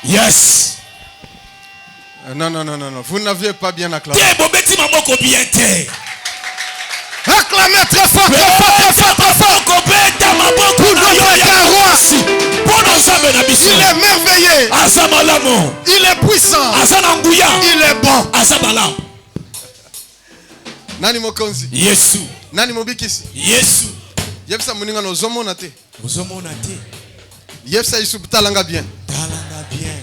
Yes. Non, vous n'aviez pas bien acclamé. Acclamez très fort, très fort. Il est merveilleux. Il est puissant. Il est bon. Nani mokonzi? Yesu. Nani mobikisi? Yesu. Yebsa muninga no zomona te. Ozomona te. Yebsa isubtalanga bien. Talanga bien.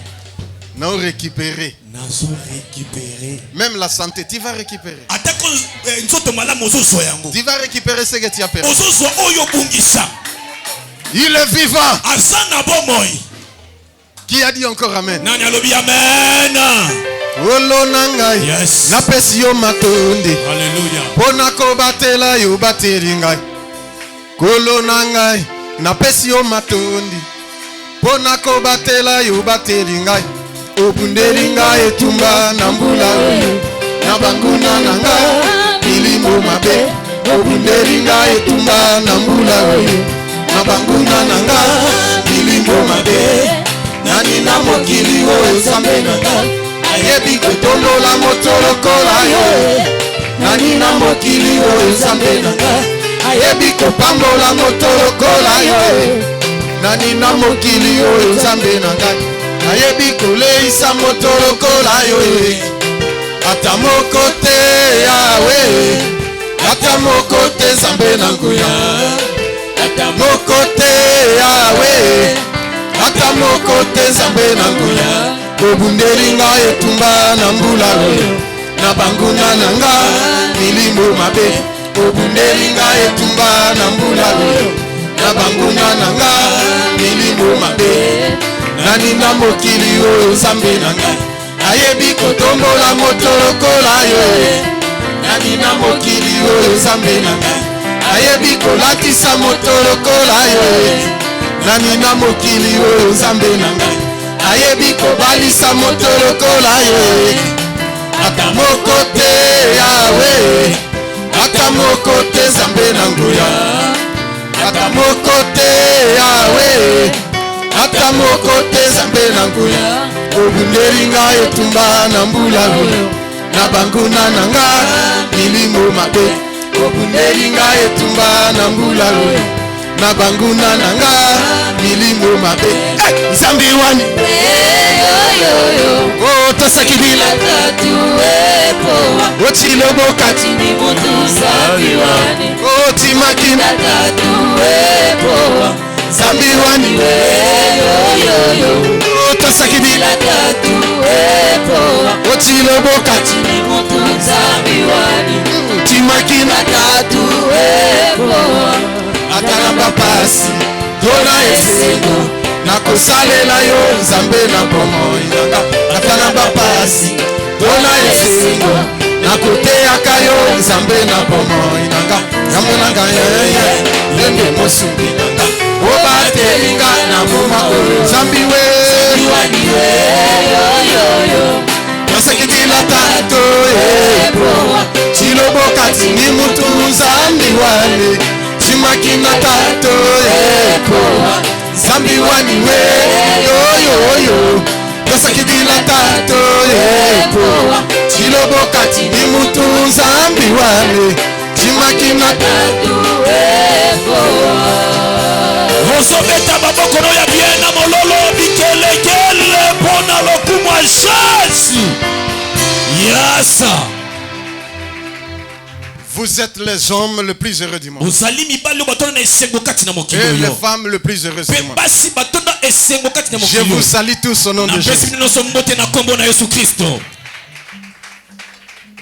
Non récupérer. Nazo récupérer. Même la santé, tu vas récupérer. Atako nzoto malamu ozozo yango. Tu vas récupérer ce que tu as perdu. Ozozo oyo bungisa. Il est vivant. Asana bomoy. Qui a dit encore amen? Nani alobi amen. Olo nangai. Yes. Na pesi yo matondi. Hallelujah. Pona ko batela yo bateli ngai. Kolo nangai. Na pesi yo matondi. Pona ko batela yo bateli ngai. Obundeli ngai etumba na mbula oyo. Na banguna na ngai milimo mabe. Obundeli ngai etumba na mbula oyo. Na banguna na ngai milimo mabe. Nani na mokili oyo Nzambe na ngai. Ayebi kotombola moto lokola yo. Nani na mokili oyo Nzambe na ngai. Ayebi kopambola moto lokola yo. Nani na mokili oyo Nzambe na ngai. Ayebi koleisa moto lokola yo. Ata moko te yawe. Ata moko te Nzambe na nguya. Ata moko te yawe. Ata moko te Nzambe na nguya. Obundeli ngai etumba na mbula oyo. Na banguna na ngai milimo mabe. Obundeli ngai etumba na mbula oyo. Na banguna na ngai milimo mabe. Nani na mokili oyo Nzambe na ngai. Ayebi kotombola moto lokola yo. Nani na mokili oyo Nzambe na ngai. Ayebi kolatisa moto lokola yo. Nani na mokili oyo Nzambe na ngai. Ayebi kobalisa moto lokola yo. Ata moko te yawe. Ata moko te Nzambe na nguya. Ata moko te yawe. Ata moko te Nzambe na nguya. Obundeli ngai etumba na mbula oyo. Na banguna na ngai milimo mabe. Obundeli ngai etumba na mbula oyo. Na banguna na ngai milimo mabe. Nzambe wani oh tosakibila ochilobo kati ni mutu Nzambe wani oh timakina Nzambe wani oh tosakibila la tatu epoa otiloboka Chini mutunza miwani timakina La tatu epoa atalamba pasi tona esengo nakosalela yo nzambe na bomoi nanga atalamba pasi tona esengo nakoteyaka yo nzambe na bomoi nanga nzambe nanga yeye ndenge mosumbi nanga obatelinga na moma oyo nzambi we Miwani yoyoyo nasekitila tato Epoa chilobokati ni mutu nzambi wane chimakina tato Epoa nzambi wani we yoyoyo nasekitila tato Epoa chilobokati ni mutu nzambi wane chimakina Tatu epoa Ozobeta baboko no ya bien na mololo bikelekele pona lokumu ya Jésus. Yes. Vous êtes les hommes les plus heureux du monde Ozali mibali batona na esengo kati na mokili et les oyo. femmes les plus heureuses du Pe monde. basi batona esengo kati na Je mokili vous oyo. salue tous au nom Na de pesi Jésus. bino nyonso mbote na kombo na Yesu Kristo.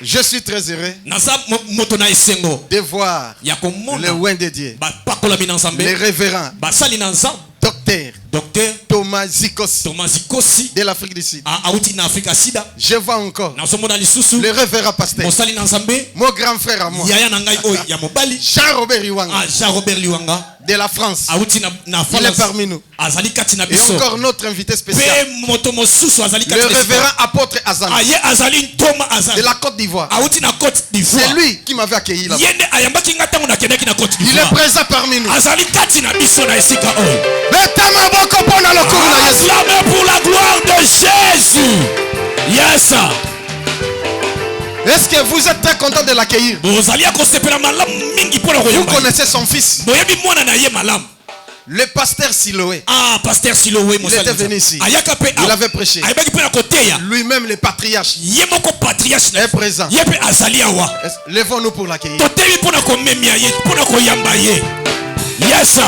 Je suis très heureux Naza moto na esengo de voir ya le komona oin de Dieu, bapakolami na les Nzambe révérends, basali na Nzambe. docteur Docteur Thomas Zikos Thomas Zikosi de l'Afrique du Sud. auti na Afrika Sida. Je vois encore Nazomona lisusu le révérend pasteur, mosali na Nzambe mon grand frère à moi, yaya na ngai oyo ya mobali Jean-Robert Iwanga Jean-Robert Liwanga de la France. auti na Il est France parmi nous. azali kati na Et biso encore notre invité pe spécial, moto mosusu azali le kati na biso révérend apôtre Azam aye azali ntoma de azali la Côte d'Ivoire. auti na Côte C'est d'Ivoire lui qui m'avait accueilli là-bas. yende ayambaki nga ntango nakendaki na Côte Il est d'Ivoire présent parmi nous. azali kati na biso na esika oyo Beta maboko pona lokumu na Yesu. acclamez pour la gloire de Jésus. Yes. Est-ce que vous êtes très content de l'accueillir? bozali akosepela malamu mingi mpona Vous koyamba ye. connaissez son fils, boyebi mwana na ye malamu le pasteur Siloé. Pasteur Siloé était venu ici. ayaka mpe Il avait prêché. ayebaki mpe na koteya Lui-même, le patriarche, ye moko patriarche est présent. ye mpe azali awa Lèvons-nous pour l'accueillir. totebi mpona komemia ye mpona koyamba ye. Yes.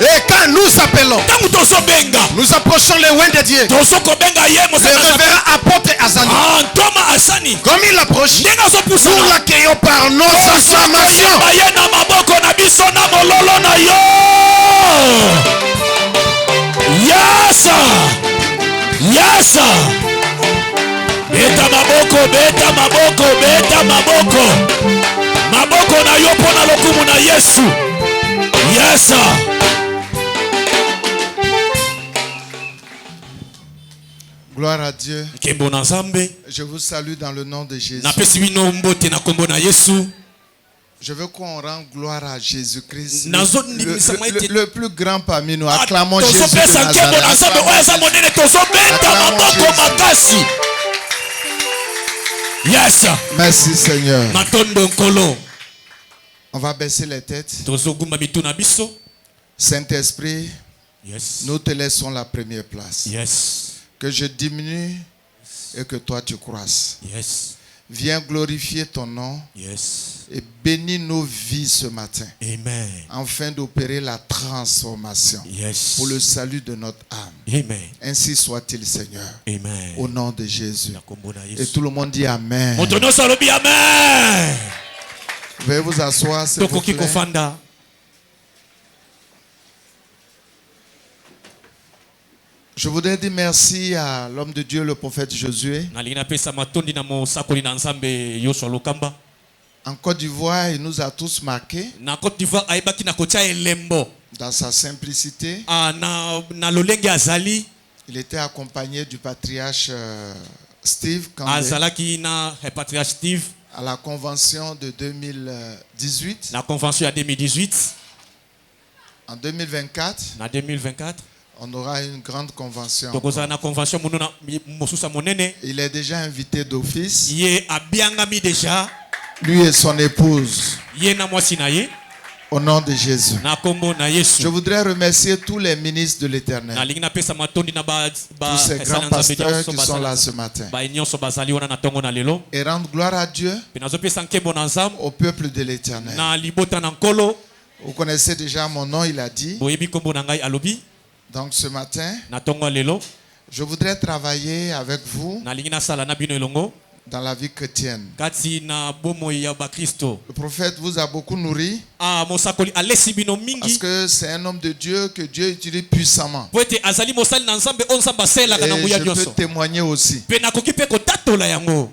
Et quand nous appelons, ntango tozobenga nous approchons le loin de Dieu. tozokobenga ye Le révérend apôtre Azani, ntoma asani comme il approche, ndenge nous azopusana l'accueillons par nos acclamations. koyamba ye na maboko na biso na mololo na yo. Yes. Yes. Beta maboko, beta maboko, beta maboko. Maboko na yo pona lokumu na Yesu. Yes. Gloire à Dieu. Nkembo na Nzambe. Je vous salue dans le nom de Jésus. Napesi bino mbote na kombo na Yesu. Je veux qu'on rende gloire à Jésus-Christ, le plus grand parmi nous. Acclamons Jésus de tozopesa nkembo na Nzambe oyo aza Nazareth. monene tozobeta Acclamons maboko Jésus. makasi. Yes. Merci Seigneur. Matondo nkolo. On va baisser les têtes. Tozogumba mitu na biso. Saint-Esprit, Yes. nous te laissons la première place. Yes. Que je diminue et que toi tu croisses. Yes. Viens glorifier ton nom Yes. et bénis nos vies ce matin, Amen. afin d'opérer la transformation Yes. pour le salut de notre âme. Amen. Ainsi soit-il, Seigneur, Amen. au nom de Jésus. Na kombo na Et Yesu. tout le monde dit Amen. Moto nyonso alobi amen. Veuillez vous asseoir, s'il vous Tokoki plaît. kofanda. Je voudrais dire merci à l'homme de Dieu, le prophète Josué. Nalingi napesa matondi na mosakoli na Nzambe Yoshua Lokamba. En Côte d'Ivoire, il nous a tous marqués Na Côte d'Ivoire ayebaki na kotia elembo. dans sa simplicité. Na lolenge azali. Il était accompagné du patriarche Steve Kambé Azalaki na patriarche Steve. à la convention de 2018. Na convention ya 2018. En 2024, Na 2024. on aura une grande convention. Tokozala na convention mununa mosusa monene. Il est déjà invité d'office, Ye abiangami déjà. lui et son épouse, Ye na mwasi na ye. au nom de Jésus. Na kombo na Yesu. Je voudrais remercier tous les ministres de l'Éternel, Nalingi napesa matondi na ba tous ces grands pasteurs qui sont là ce matin, ba nyonso bazali wana na tongo na lelo. et rendre gloire à Dieu, Pe nazopesa nkembo na Nzambe au peuple de l'Éternel. na libota na nkolo. Vous connaissez déjà mon nom, il a dit. Boyebi kombo na ngai alobi. Donc ce matin, na tongo lelo je voudrais travailler avec vous na lingi na sala na bino elongo dans la vie chrétienne. kati na bomo ya ba Kristo. Le prophète vous a beaucoup nourri Mosakoli alesi bino parce mingi que c'est un homme de Dieu que Dieu utilise puissamment. po ete azali mosali na nzambe o nzambe asalelaka na Et nguya je peux nyonso témoigner aussi. mpe nakoki mpe kotatola yango.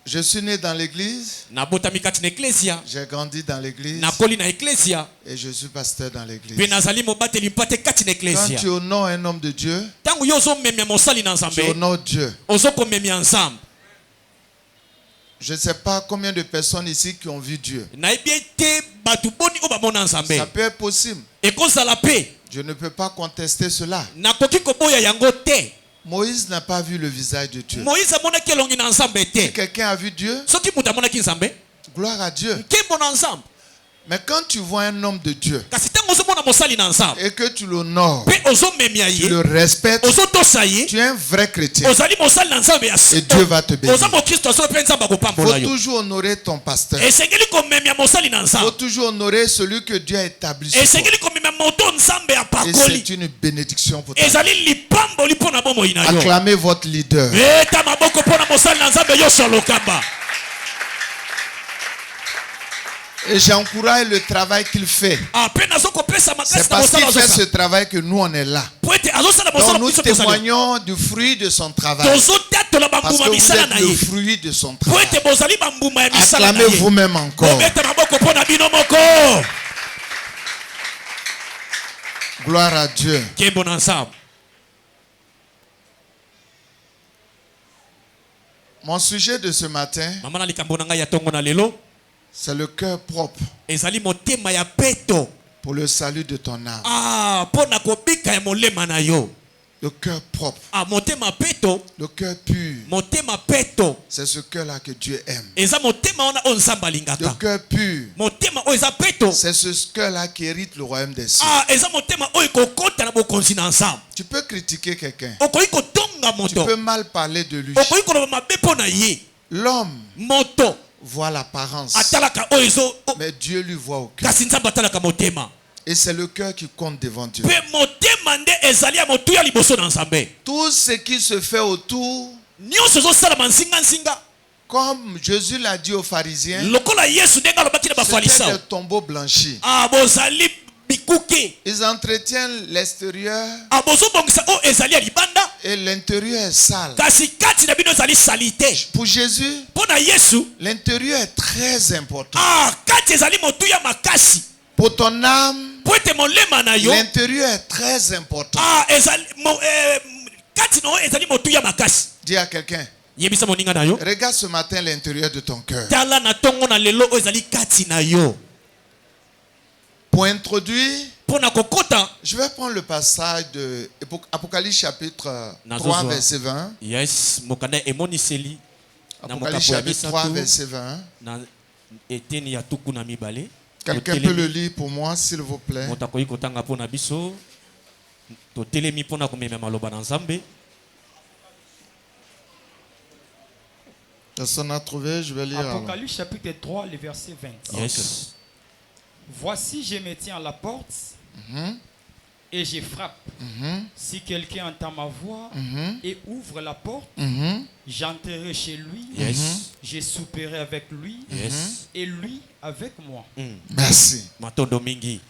Je suis né dans l'église, Nabotami kati na eklesia, j'ai grandi dans l'église nakoli na eklesia, et je suis pasteur dans mpe l'église. nazali mobateli mpate kati na Quand eklesia. tu honores un homme de Dieu, Ntango yo ozomemia mosali na tu nzambe honores Dieu. ozokomemia nzambe. Je ne sais pas combien de personnes ici qui ont vu Dieu. nayebi ete bato boni oyo bamona nzambe Ça peut être possible. ekozala mpe Je ne peux pas contester cela. nakoki koboya yango te. Moïse n'a pas vu le visage de Dieu. moïse amonaki elongi na nzambe Si te. quelqu'un a vu Dieu, soki moto amonaki nzambe gloire à Dieu. nkembo na nzambe. Mais quand tu vois un homme de Dieu kasi ntango ozomona mosali na nzambe et que tu l'honores, mpe ozomemia tu ye le respectes, ozotosa ye tu es un vrai chrétien. ozali mosali na nzambe ya Et Dieu va te bénir. oza mokristo so mpe nzambe Il akopambola faut yo. toujours honorer ton pasteur. esengeli komemia mosali na Il faut nzambe. toujours honorer celui que Dieu a établi sur toi. esengeli komemia moto nzambe Et apakoli. c'est une bénédiction pour toi. ezali lipamboli mpo na bomoi na yo. Acclamez votre leader. beta maboko mpo na mosali na nzambe nyonso lokamba. Et j'encourage le travail qu'il fait. mpe nazokopesa makasi C'est na parce qu'il mosala fait ce azosala travail que nous on est là. po ete azosala Donc mosala nous biso tozali. témoignons du fruit de son travail. tozotatola Parce bambuma que vous misala êtes na le ye fruit de son po travail. ete bozali bambuma ya misala na Acclamez ye. vous-même encore. bobeta maboko mpo na bino moko. Gloire à Dieu. nkembo na nzambe. Mon sujet de ce matin, mama na likambo na ngai ya ntongo na lelo c'est le cœur propre ezali motema ya peto pour le salut de ton âme. mpo na kobika ya molema na yo. Le cœur propre, motema peto, le cœur pur, motema peto c'est ce cœur-là que Dieu aime. eza motema wana oyo nzambe Le alingaka. cœur pur, motema oyo eza peto c'est ce cœur-là qui hérite le royaume des cieux. eza motema oyo ekokota na bokonzi na nzambe. Tu peux critiquer quelqu'un, okoki kotonga tu moto, peux mal parler de lui. okoki koloba mabe mpo na ye. L'homme moto voit l'apparence, atalaka oyo mais Dieu lui voit au cœur. kasi nzambe atalaka motema. Et c'est le cœur qui compte devant Dieu. mpe motema nde ezali ya motuya liboso na nzambe. Tout ce qui se fait autour, nyonso ezosalama nzinga-nzinga comme Jésus l'a dit aux pharisiens, lokola yesu ndenge alobaki na c'était bafarisayo. des tombeaux blanchis. bozali bikuke. Ils entretiennent l'extérieur bozobongisa oyo ezali ya libanda et l'intérieur est sale. kasi kati na bino ezali sali te. Pour Jésus, mpo na yesu l'intérieur est très important. kati ezali motuya makasi. Pour ton âme, po ete molema na yo l'intérieur est très important. kati na oyo ezali motuya makasi. Dis à quelqu'un, yebisa moninga na yo regarde ce matin l'intérieur de ton cœur. tala na ntongo na lelo oyo ezali kati na yo. Pour introduire, mpo na kokota. je vais prendre le passage de Apocalypse chapitre 3, Nazozwa. verset 20. yes mokanda emoniseli na Apocalypse mokapo ya chapitre 3, misato verset 20. na eteni ya tuku na mibale. Quelqu'un peut le lire pour moi, s'il vous plaît. moto akoki kotanga mpo na biso. totelemi mpo na komema maloba na nzambe. Personne n'a trouvé, je vais lire. alors. Apocalypse chapitre 3, le verset 20. yes Voici, je me tiens à la porte Mhm, et je frappe. mhm, Si quelqu'un entend ma voix mhm, et ouvre la porte, mhm. j'entrerai chez lui, yes je souperai avec lui yes et lui avec moi. Merci. matondo mingi.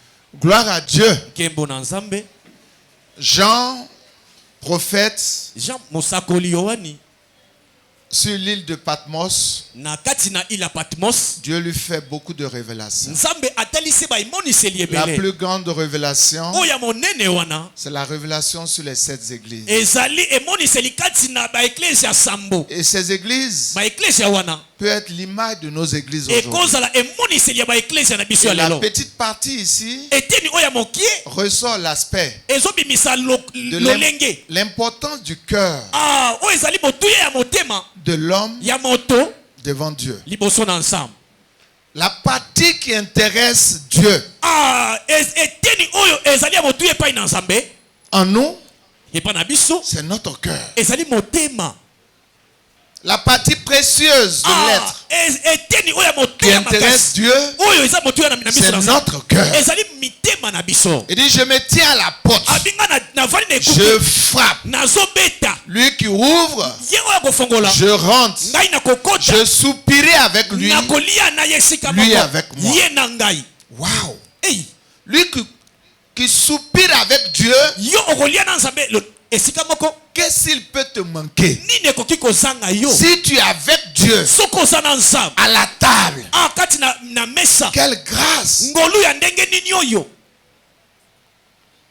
Gloire à Dieu. nkembo na nzambe. Jean, prophète, jean mosakoli yohani sur l'île de Patmos, na kati na ila patmos. Dieu lui fait beaucoup de révélations. nzambe atalisi baimoniseli La ebele. plus grande révélation, oyo ya monene wana c'est la révélation sur les 7 églises. ezali emoniseli kati na baeklesia sambo. Et ces églises baeklesia wana peuvent être l'image de nos églises aujourd'hui. ekozala emoniseli ya baeklesia na biso Et ya la lelo. petite partie ici eteni oyo ya mokie ressort l'aspect ezobimisa de lolenge. l'importance du cœur oyo ezali motuya ya motema de l'homme ya moto devant Dieu. liboso na nzambe. La partie qui intéresse Dieu eteni oyo ezali ya motuya epai na nzambe en nous, epai na biso c'est notre cœur. ezali motema. La partie précieuse de l'être eteni oyo ya qui moteya intéresse makasi Dieu, oyo eza moteya na miso c'est na notre cœur. ezali mitema na biso. Il dit, je me tiens à la porte, Abinga navandi na je ekuke frappe. nazobeta Lui qui ouvre, ye oyo akofongola je rentre. ngai nakokota Je soupirai avec lui. nakolia na ye esika Lui moko avec moi. ye na ngai. Waouh. Hey, Lui qui soupire avec Dieu, yo okolia na nzambe esika moko qu'est-ce qu'il peut te manquer? nini ekoki kozanga yo Si tu es avec Dieu soki oza na nzambe à la table, kati na mesa quelle grâce! ngolu ya ndenge nini oyo.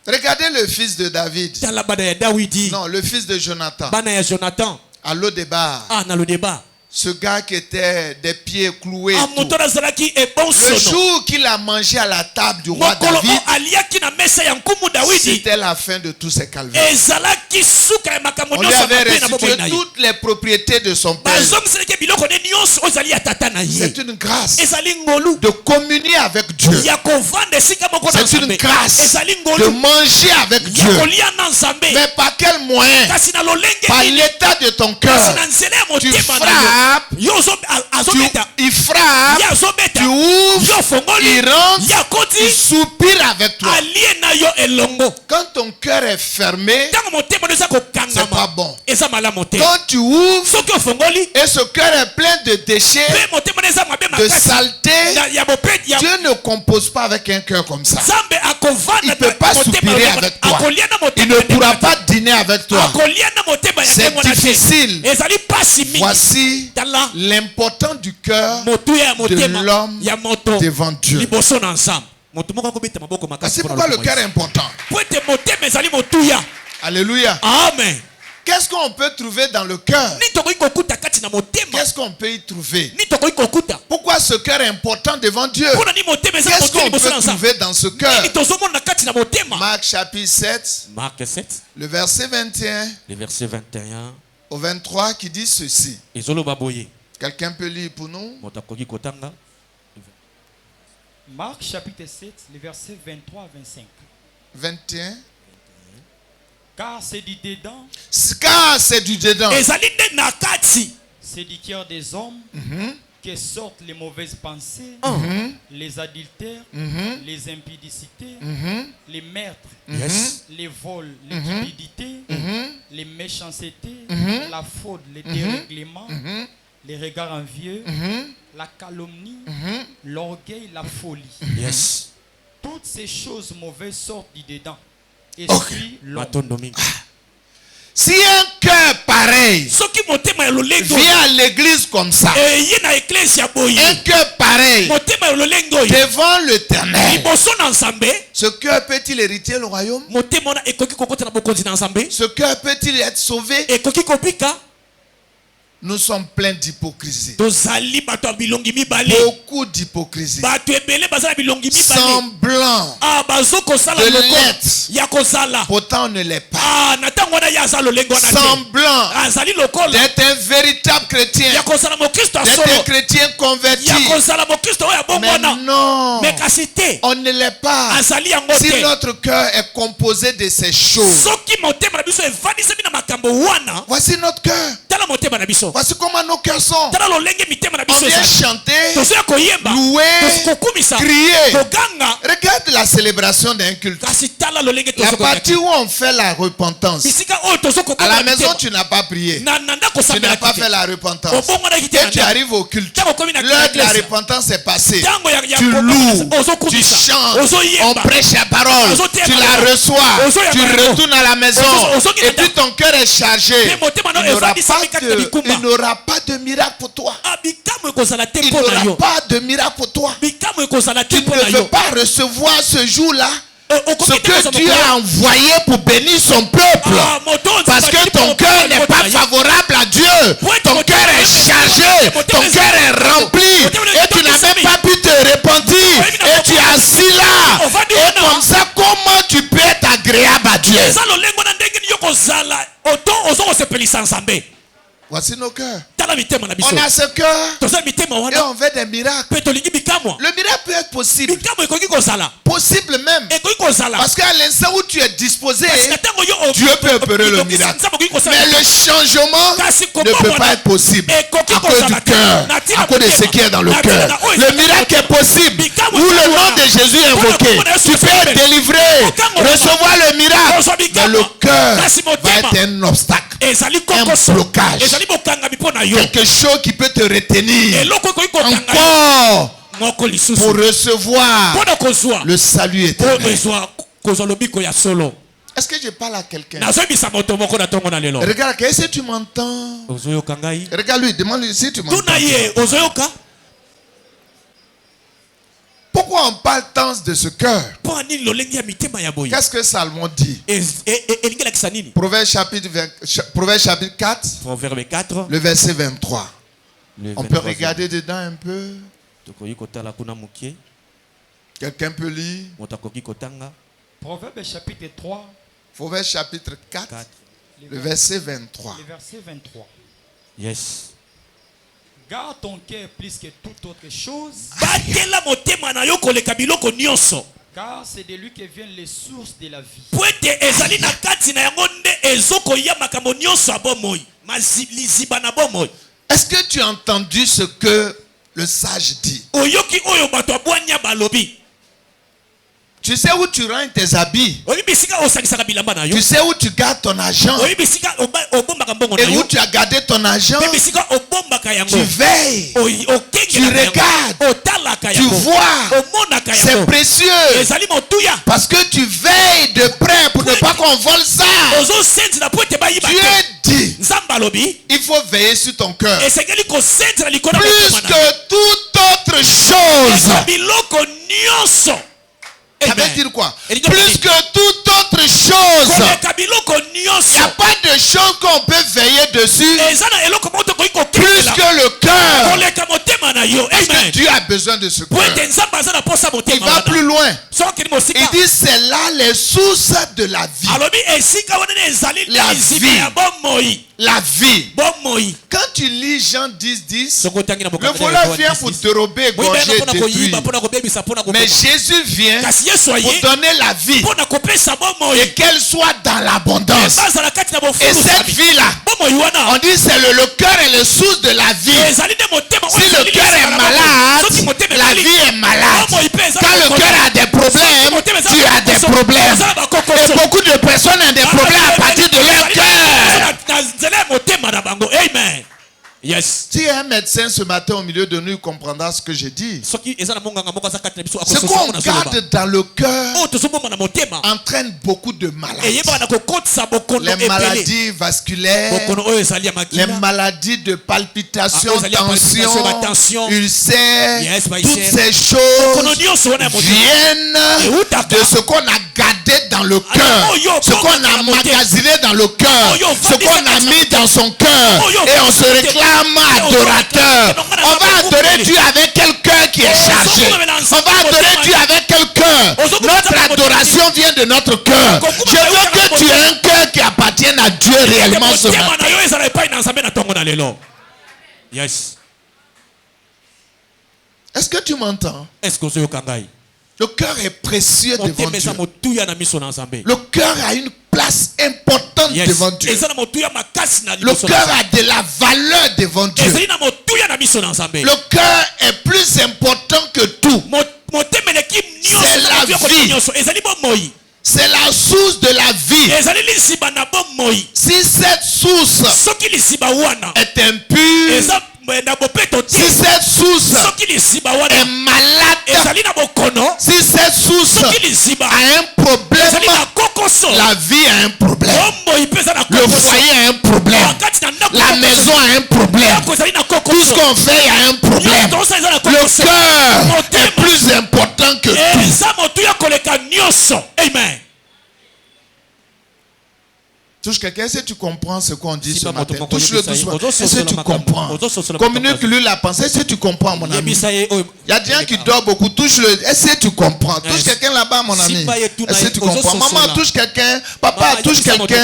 Regardez le fils de David. tala bana ya dawidi Non, le fils de Jonathan. bana ya jonathan À Lo-Debar. na lodeba Ce gars qui était des pieds cloués. et tout. moto azalaki Le ebonsono jour qu'il a mangé à la table du roi mokolo David, o aliaki na mesa ya nkumu dawidi c'était la fin de tous ses calvaires. ezalaki suka ya makambo On lui nyonso avait mabe na bomoi restitué na ye. toutes les propriétés de son père. bazongiselaki biloko ne nyonso oyo ezali ya tata na ye. C'est une grâce ezali ngolu de communier avec Dieu. ya kovanda esika moko na C'est une nzambe grâce ezali de ngolu manger avec ya Dieu. kolia na nzambe Mais par quel moyen? kasi na lolenge Par nini l'état de ton kasi cœur. na nzela ya Tu motema na frappes, yo yo azobeta il frappe, ye azobeta tu ouvres, yo fongoli il rentre, ye akoti il soupire avec toi. alie na yo elongo. Quand ton cœur est fermé, ntango motema no eza c'est pas kokangama bon. eza malamu te. Quand tu ouvres soki ofongoli et ce cœur est plein de déchets, mpe motema no eza mabe de makasi saleté, ya bope ya Dieu ne compose pas avec un cœur comme ça. nzambe akovanda Il peut pas soupirer avec toi. akolia na Il motema ne pourra pas dîner avec toi. akolia na motema ya C'est ndenge wana te difficile. ezali pasi mingi. Voici tala l'important du cœur motuya ya de motema l'homme ya moto devant Dieu. liboso na nzambe moto moko akobeta maboko makasi C'est mpona pourquoi le lokumu cœur est Yesu. important. po ete motema ezali motuya. Alléluia. Amen. Qu'est-ce qu'on peut trouver dans le cœur? Nini tokoki kokuta kati na motema? Qu'est-ce qu'on peut y trouver? Nini tokoki kokuta? Pourquoi ce cœur est important devant Dieu? Mpona nini motema eza Qu'est-ce motuya qu'on liboso na peut nzambe? trouver dans ce cœur? Nini tozomona kati na motema? Marc chapitre 7, Marc 7, le verset 21 le verset 21 au 23 qui dit ceci. ezoloba boye. Quelqu'un peut lire pour nous? Moto akoki kotanga. Marc chapitre 7, les versets 23 à 25. 21. Car c'est du dedans, Car c'est du dedans. ezali nde na kati c'est du cœur des hommes que sortent les mauvaises pensées, les adultères, les impudicités, les meurtres, Yes. les vols, les cupidités, les méchancetés, la fraude, les dérèglements, les regards envieux, la calomnie, l'orgueil, la folie. Yes. Toutes ces choses mauvaises sortent du dedans et Ok. suivent l'homme. Matondo mingi. Si un cœur pareil Soki motema ya lolenge vient à l'église comme ça, ye na eklesi ya boye un cœur pareil motema ya lolenge oyo devant l'Éternel, liboso na nzambe ce cœur peut-il hériter le royaume? motema wana ekoki kokota na bokonzi na nzambe Ce cœur peut-il être sauvé? ekoki kobika. Nous sommes pleins d'hypocrisie. tozali bato ya bilongi mibale Beaucoup d'hypocrisie. bato ebele baza na bilongi mibale Semblant bazo kosala de lokola l'être. ya kozala Pourtant on ne l'est pas. na ntango wana ye aza lolenge wana te Semblant azali lokola d'être un véritable chrétien. ya kozala mokristo ya D'être un solo chrétien converti. ya kozala mokristo oyo ya bongo Mais wana non, me kasi te on ne l'est pas. azali yango Si te. notre cœur est composé de ces choses, soki motema na biso evandisami na makambo wana voici notre cœur. tala motema na biso Voici comment nos cœurs sont. tala lolenge mitema na On biso vient ezali chanter, tozoya koyemba louer, kokumisa crier. koganga Regarde la célébration d'un culte. kasi tala lolenge La partie où on fait la repentance. bisika oyo À la tozokokoa maison, tu n'as pas prié. na ndako Tu n'as pas fait osambelaki la repentance. obongonaki te Et na tu ndako arrives au culte. ntango okomi na L'heure de la eklesi repentance est passée. ntango ya Tu loues, tu ozokumisa chantes, on ozoyemba prêche la parole, tu la reçois, tu retournes à la maison, et puis ton cœur est chargé. Il n'aura pas de miracle pour toi. bikamwe ekozala te Il mpo na n'aura yo pas de miracle pour toi. bikamwe ekozala te Tu mpo na ne veux yo pas recevoir ce jour-là ce okoki te que kozwa Dieu mokolo- a envoyé pour bénir son peuple. moto Parce que nzambe ton alipo cœur n'est pas mokolo na yo. favorable à Dieu. Ton cœur est chargé. Ton cœur est rempli. Et tu n'as même pas pu te repentir. Et tu es assis là. Et comme ça, comment tu peux être agréable à Dieu? eza lolengo na ndenge nini yo kozala oto ozo kosepelisa nzambe Voici nos cœurs. Tala mitema na biso. On a ce cœur Toza mitema et wana. on veut des miracles. Pe tolingi bikamwa. Le miracle peut être possible. Bikamwa ekoki kozala. Possible même. Ekoki kozala. Parce qu'à l'instant où tu es disposé, Kasi na tango yo Dieu peut opérer le miracle. Mais le changement ne peut pas être possible à cause du cœur, à cause de ce qui est dans le cœur. Le miracle est possible. Où le nom de Jésus est invoqué, tu peux être délivré, recevoir le miracle. Mais le cœur va être un obstacle, un blocage, quelque chose qui peut te retenir encore pour recevoir le salut éternel. Est-ce que je parle à quelqu'un? Regarde, est-ce que tu m'entends? Regarde-lui, demande-lui si tu m'entends. Pourquoi on parle tant de ce cœur? Qu'est-ce que Salomon dit? Proverbe chapitre 4, le verset 23. On peut regarder dedans un peu. Quelqu'un peut lire? Proverbe chapitre 3. Proverbe chapitre 4, le verset 23. Le verset 23. Yes. Garde ton cœur plus que toute autre chose. Car c'est de lui que viennent les sources de la vie. Est-ce que tu as entendu ce que le sage dit? Tu sais où tu ranges tes habits. Tu sais où tu gardes ton argent. Et où tu as gardé ton argent. Tu veilles. Tu regardes. Tu vois. C'est précieux. Parce que tu veilles de près pour ne pas qu'on vole ça. Dieu dit, il faut veiller sur ton cœur. Plus que toute autre chose. Ça veut dire quoi? Plus que toute autre chose. Il n'y a pas de chose qu'on peut veiller dessus. Plus que le cœur. Parce que Dieu a besoin de ce cœur. Il va plus loin. Il dit c'est là les sources de la vie. La vie. La vie. Quand tu lis Jean 10, le voleur vient pour te rober, égorger, détruire. Mais Jésus vient pour donner la vie et qu'elle soit dans l'abondance. Et cette vie-là, on dit c'est le cœur et le source de la vie. Si le cœur est malade, la vie est malade. Quand le cœur a des problèmes, tu as des problèmes. Et beaucoup de personnes ont des problèmes à partir de leur cœur. Amen. Yes. Si un médecin ce matin au milieu de nous comprendra ce que j'ai dit. Ce qu'on garde dans le cœur entraîne beaucoup de maladies. Les maladies vasculaires, les maladies de palpitations, tension, ulcères, toutes ces choses viennent de ce qu'on a gardé dans le cœur, ce qu'on a magasiné dans le cœur, ce qu'on a mis dans son cœur, et on se réclame adorateur. On va adorer Dieu avec quel cœur qui est chargé. On va adorer Dieu avec quel cœur. Notre adoration vient de notre cœur. Je veux que tu aies un cœur qui appartienne à Dieu réellement ce matin. Yes. Est-ce que tu m'entends? Le cœur est précieux devant Dieu. Le cœur a une place importante devant Dieu. Le cœur a de la valeur devant Dieu. Le cœur est plus important que tout. C'est la vie. C'est la source de la vie. Si cette source est impure, si cette source est malade, si cette source a un problème, la vie a un problème, le foyer a un problème, la maison a un problème, tout ce qu'on fait a un problème. Le cœur est plus important que tout. Amen. Touche quelqu'un, est-ce que tu comprends ce qu'on dit Si ce ma matin? moto- Touche-le moto- doucement. moto- Est-ce que tu moto- comprends? moto- Communique-lui la pensée. Est-ce que tu comprends, mon ami? Il y a des gens qui dorment beaucoup. Touche-le. Est-ce que tu comprends? Touche quelqu'un là-bas, mon ami. Est-ce que tu comprends? Maman, touche quelqu'un. Papa, touche quelqu'un.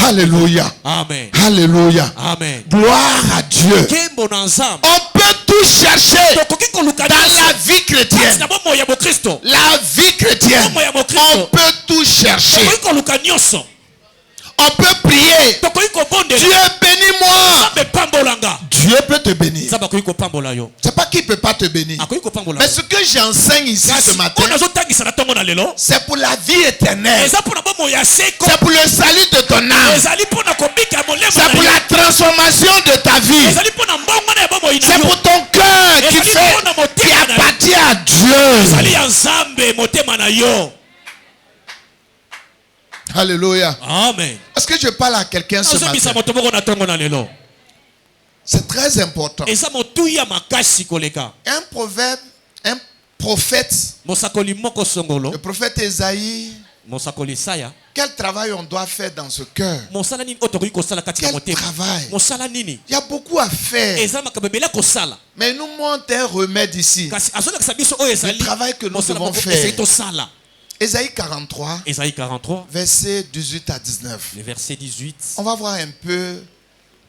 Alléluia. Amen. Alléluia. Amen. Gloire à Dieu. Kembo na nzambe. On peut tout chercher Tokoki koluka dans nyonso. la vie chrétienne. Kati na bomoi ya Bokristo. La vie chrétienne. Bomoi ya Bokristo. On peut tout chercher. Tokoki koluka nyonso. On peut prier. Tokoki kobondela. Dieu bénis-moi. Nzambe pambolanga. Dieu peut te bénir. Nzambe akoki kopambola yo. C'est pas qu'il peut pas te bénir. Akoki kopambola. Mais ce que j'enseigne ici ce matin, oyo nazotangisa na ntongo na lelo. c'est pour la vie éternelle. Eza mpona bomoi ya seko. C'est pour le salut de ton âme. Ezali mpona kobika molemo C'est na pour yo. la transformation de ta vie. Ezali mpona mbongo na ya bomoi na C'est yo. pour ton cœur qui appartient à Dieu. ezali ya nzambe motema na yo. Alléluia. Amen. Est-ce que je parle à quelqu'un ce nazobisa matin? moto moko na ntongo na lelo. C'est très important. eza motuya makasi koleka. Un proverbe, un prophète, mosakoli moko songolo. le prophète Esaïe, mosakoli Isaya. quel travail on doit faire dans ce cœur? mosala nini oyo tokoki kosala kati na Quel motema. travail? mosala nini. Il y a beaucoup à faire. eza makambo ebele kosala. Mais il nous montre un remède ici. kasi azolakisa biso oyo ezali Le travail que nous mosala devons moko faire. ezali tosala. Ésaïe 43, Ésaïe 43, versets 18 à 19. le verset 18. On va voir un peu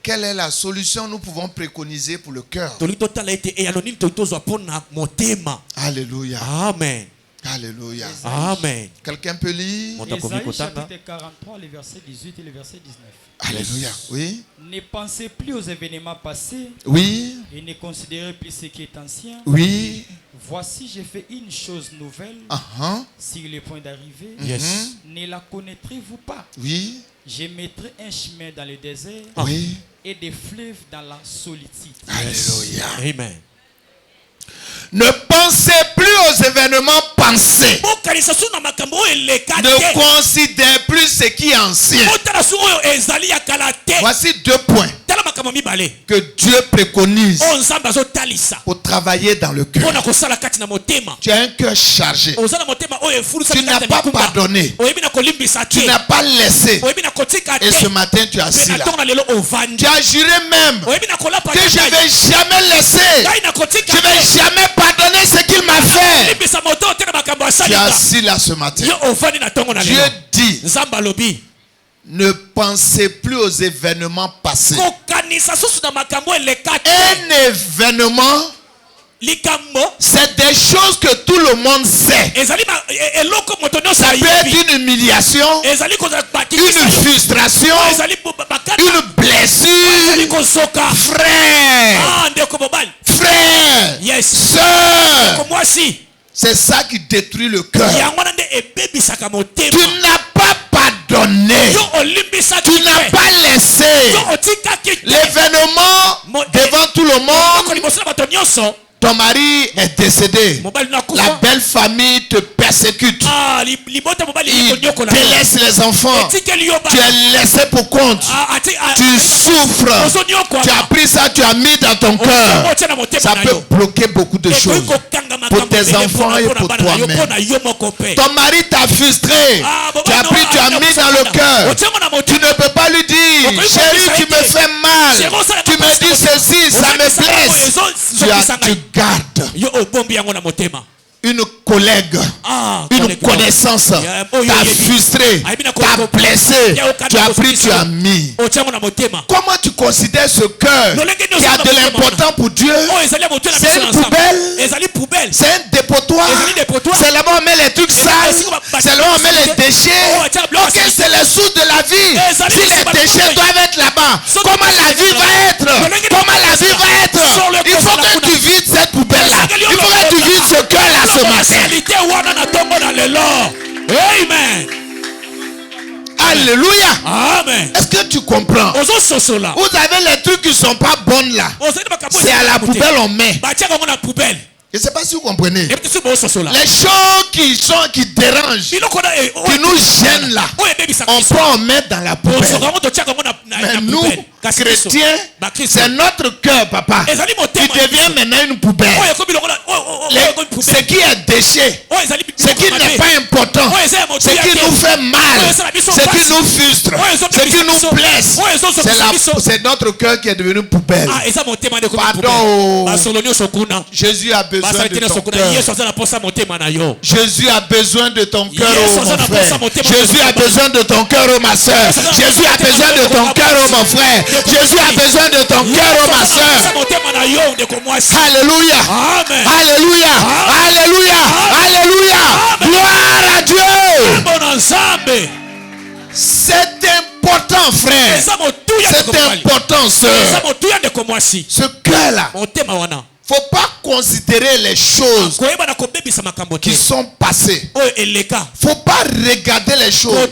quelle est la solution nous pouvons préconiser pour le cœur. tolingi totala ete eyano nini tolingi tozwa mpona motema. Alléluia. Amen. Alléluia. Amen. Quelqu'un peut lire? Moto akomi Ésaïe kotanga. chapitre 43, les versets 18 et le verset 19. Alléluia. Oui. Ne pensez plus aux événements passés Oui. et ne considérez plus ce qui est ancien. Oui. Voici, j'ai fait une chose nouvelle sur le point d'arriver. Yes. Ne la connaîtrez-vous pas? Oui. Je mettrai un chemin dans le désert Oui. et des fleuves dans la solitude. Alléluia. Amen. Ne pensez plus aux événements passés. bokanisa so na makambo oyo eleka Ne te. considère plus ce qui est ancien. otala so oyo ezali ya kala te. Voici deux points tala makambo mibale que Dieu préconise oyo nzambe azotalisa pour travailler dans le cœur. mpona kosala kati na motema. Tu as un cœur chargé. oza na motema oyo efulusaki Tu n'as kati na pas bikumba. pardonné. oyebi na kolimbisa Tu te. n'as pas laissé. oyebi na kotika te. Et ce matin, tu es mpe assis na là. ntongo na lelo ovandi. Tu as juré même oyebi na kolapa que je ne vais jamais laisser. ngai na kotika Je ne vais jamais pardonner ce qu'il m'a fait. limbisa moto te na makambo Tu es asalika. assis là ce matin. yo ovandi na ntongo na Dieu lelo. dit, nzambe alobi ne pensez plus aux événements passés. kokanisa susu na makambo eleka te. Un événement, likambo c'est des choses que tout le monde sait. ezali eloko moto nyonso Ça peut ayebi. être une humiliation, ezali kozala une bakikisa yo. frustration, ezali bakata. une ezali blessure. kozoka. Frère, ndeko mobali. frère, Yes. sœur, ko mwasi c'est ça qui détruit le cœur. yango wana nde ebebisaka Tu motema. n'as pas pardonné. yo olimbisaki Tu n'as te. pas laissé yo otikaki te. l'événement devant tout le Eloko monde. liboso na bato nyonso. Ton mari est décédé. mobali La nakufa. belle famille te persécute. libota mobali Il likonyokola. délaisse les enfants. etikeli yo Tu es laissé pour compte. Tu souffres. Tu as pris ça, tu as mis dans ton cœur. Ça peut bloquer beaucoup de choses pour tes enfants et pour toi-même. Ton mari t'a frustré. Tu as pris, tu as mis dans le cœur. Tu ne peux pas lui dire, chérie, tu me fais mal. Tu me dis ceci, ça me blesse. Tu gardes. yo obombi yango na motema. Une collègue, une connaissance t'a frustré, t'a blessé, tu as pris, tu as mis. Comment tu considères ce cœur qui a de l'important pour Dieu? C'est une poubelle, c'est un dépotoir, c'est là-bas on met les trucs sales, c'est là-bas on met les déchets. Ok, c'est les sources de la vie. Si les déchets doivent être là-bas, comment la vie va être? Comment la vie va être? Il faut que tu vides cette poubelle-là. Il faut que tu vides ce cœur-là ce matin. Amen. Alléluia. Amen. Est-ce que tu comprends? Vous avez les trucs qui ne sont pas bons là. C'est à la poubelle on met. Je ne sais pas si vous comprenez. Et puis, c'est bon, ça, ça, là. Les choses qui dérangent, qui nous gênent là, on peut en mettre dans la poubelle. Mais nous, chrétiens, c'est notre cœur, papa, qui devient maintenant une poubelle. Ce qui est déchet, ce qui n'est pas important, ce qui nous fait mal, ce qui nous frustre, ce qui nous blesse, c'est notre cœur qui est devenu poubelle. Pardon. Jésus a besoin de ton cœur. Jésus a besoin de ton cœur, oh mon frère. Jésus a besoin de ton cœur, oh ma soeur. Jésus a besoin de ton cœur, oh mon frère. Jésus a besoin de ton cœur, oh ma soeur. Alléluia. Alléluia. Alléluia. Alléluia. Gloire à Dieu. C'est important, frère. C'est important, sœur. Ce cœur-là. Faut pas considérer les choses qui sont passées. Faut pas regarder les choses. Faut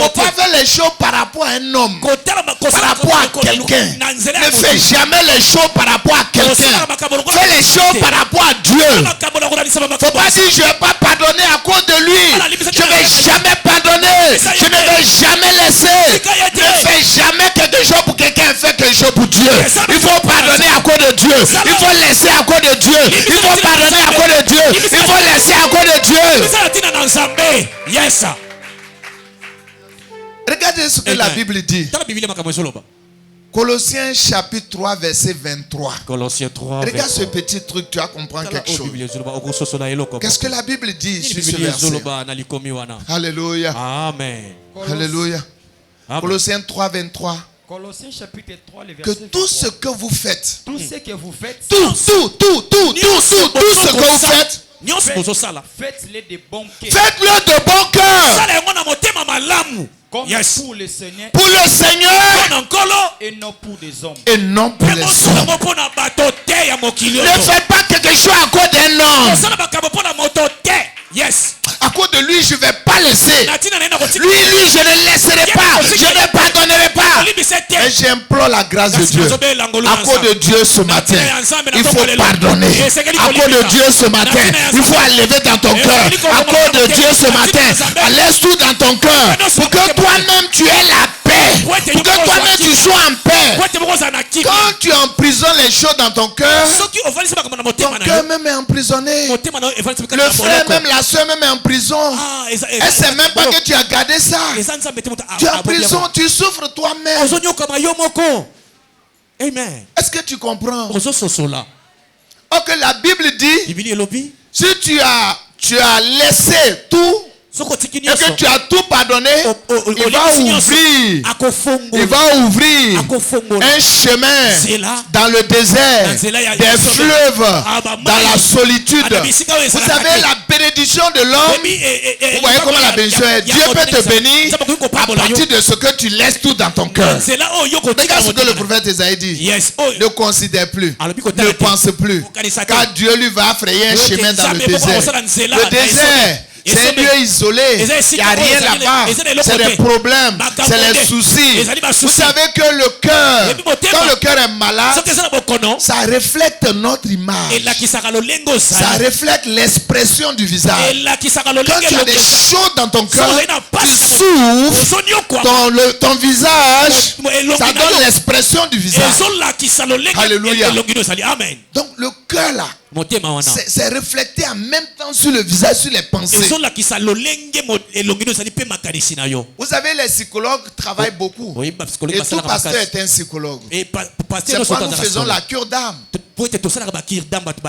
pas faire les choses par rapport à un homme, par rapport à quelqu'un. Ne fais jamais les choses par rapport à quelqu'un. Fais les choses par rapport à Dieu. Faut pas dire je vais pas pardonner à cause de lui. Je vais jamais pardonner. Je ne vais jamais laisser. Ne fais jamais quelque chose pour quelqu'un. Fais quelque chose pour Dieu. Il faut pardonner à cause de Dieu. Il faut laisser à cause de Dieu. Il faut pardonner à cause de Dieu. Il faut laisser à cause de Dieu. Regardez ce que la Bible dit. Colossiens chapitre 3 verset 23. Colossiens 3. Regarde ce petit truc, tu vas comprendre quelque chose. Qu'est-ce que la Bible dit sur ce verset? Alléluia. Amen. Alléluia. Colossiens 3 23. Colossiens chapitre 3, le verset Que tout ce que vous faites, tout ce que vous faites, tout ce que vous faites, faites-le de bon cœur. Faites-le de bon cœur. Comme Yes. pour le Seigneur. Pour le Seigneur. Et non pour des hommes. Et non pour les hommes. Ne faites pas quelque chose à cause d'un homme. Yes. À cause de lui, je ne vais pas laisser. Lui, je ne laisserai pas. Je ne pardonnerai pas. Et j'implore la grâce de Dieu. À cause de Dieu ce matin, il faut pardonner. À cause de Dieu ce matin, il faut enlever dans ton cœur. À cause de Dieu ce matin, laisse tout dans ton cœur. Pour que toi-même tu aies la paix. Pour que toi-même tu sois en paix. Quand tu emprisonnes les choses dans ton cœur, ton cœur même est emprisonné. Le frère même, la soeur même est en prison. Elle ne sait même pas que tu as gardé ça. Tu es en prison, tu souffres toi-même. Amen. Est-ce que tu comprends? Ok, la Bible dit, si tu as laissé tout, et que tu as tout pardonné, il va ouvrir un chemin dans le désert, des fleuves, dans la solitude. Vous savez, la bénédiction de l'homme, vous voyez comment la bénédiction est. Dieu peut te bénir à partir de ce que tu laisses tout dans ton cœur. Regarde ce que le prophète Isaïe dit. Ne considère plus, ne pense plus, car Dieu lui va frayer un chemin dans le désert. Le désert, c'est un lieu isolé. Il n'y a rien là-bas. C'est des problèmes. C'est les soucis. Vous savez que le cœur, quand le cœur est malade, ça reflète notre image. Ça reflète l'expression du visage. Quand tu as des choses dans ton cœur, tu souffres, ton visage, ça donne l'expression du visage. Alléluia. Donc le cœur là, c'est reflété en même temps sur le visage, sur les pensées. Vous savez, les psychologues travaillent beaucoup. Et tout pasteur est un psychologue. C'est pourquoi nous faisons la cure d'âme.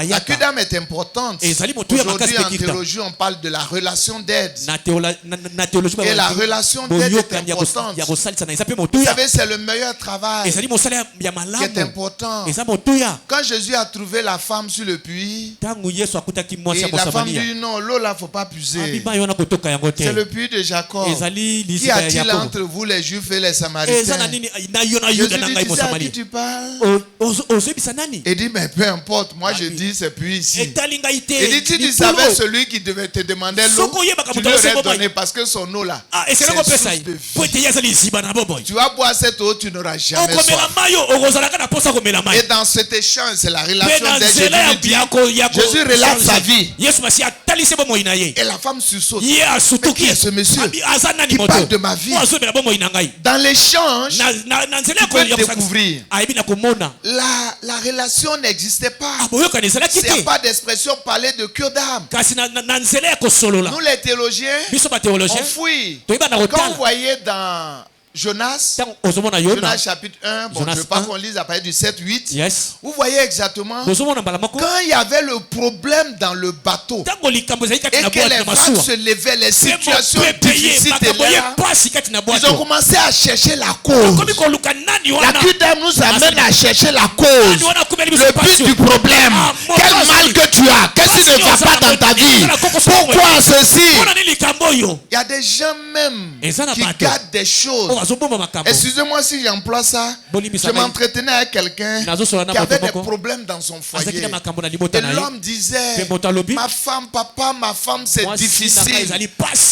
La cure d'âme est importante. Aujourd'hui en théologie, on parle de la relation d'aide. Et la relation d'aide est importante. Vous savez, c'est le meilleur travail qui est important. Quand Jésus a trouvé la femme sur le puits, et la femme dit non, l'eau là, il ne faut pas puiser. C'est le puits de Jacob. Qui a-t-il entre vous les Juifs et les Samaritains? Jésus dit, c'est à qui tu parles? Il dit, mais mais peu importe, moi je dis c'est plus ici. etalinga Il dit, tu savais celui qui devait te demander l'eau, tu lui aurais donné parce que son eau là, c'est source de vie. Tu vas boire cette eau, tu n'auras jamais soif. Et dans cet échange, c'est la relation de Jésus. Jésus relate sa vie. Et la femme sursaute. Mais qui est ce monsieur qui parle de ma vie? Dans l'échange, tu peux découvrir. La relation n'existait pas. Il n'y a pas d'expression parler de cure d'âme. Nous les théologiens, on fouille. Quand vous voyez dans Jonas chapitre 1, bon, je ne veux pas qu'on lise à partir du 7-8. Vous voyez exactement quand il y avait le problème dans le bateau et que les vagues se levaient, les situations difficiles étaient là, ils ont commencé à chercher la cause. La cure d'âme nous amène à chercher la cause, le but du problème. Quel mal que tu as, qu'est-ce qui ne va pas dans ta vie, pourquoi ceci? Il y a des gens même qui gardent des choses. Excusez-moi si j'emploie ça. Je m'entretenais avec quelqu'un qui avait des problèmes dans son foyer. Et l'homme disait, ma femme, papa, ma femme, c'est difficile.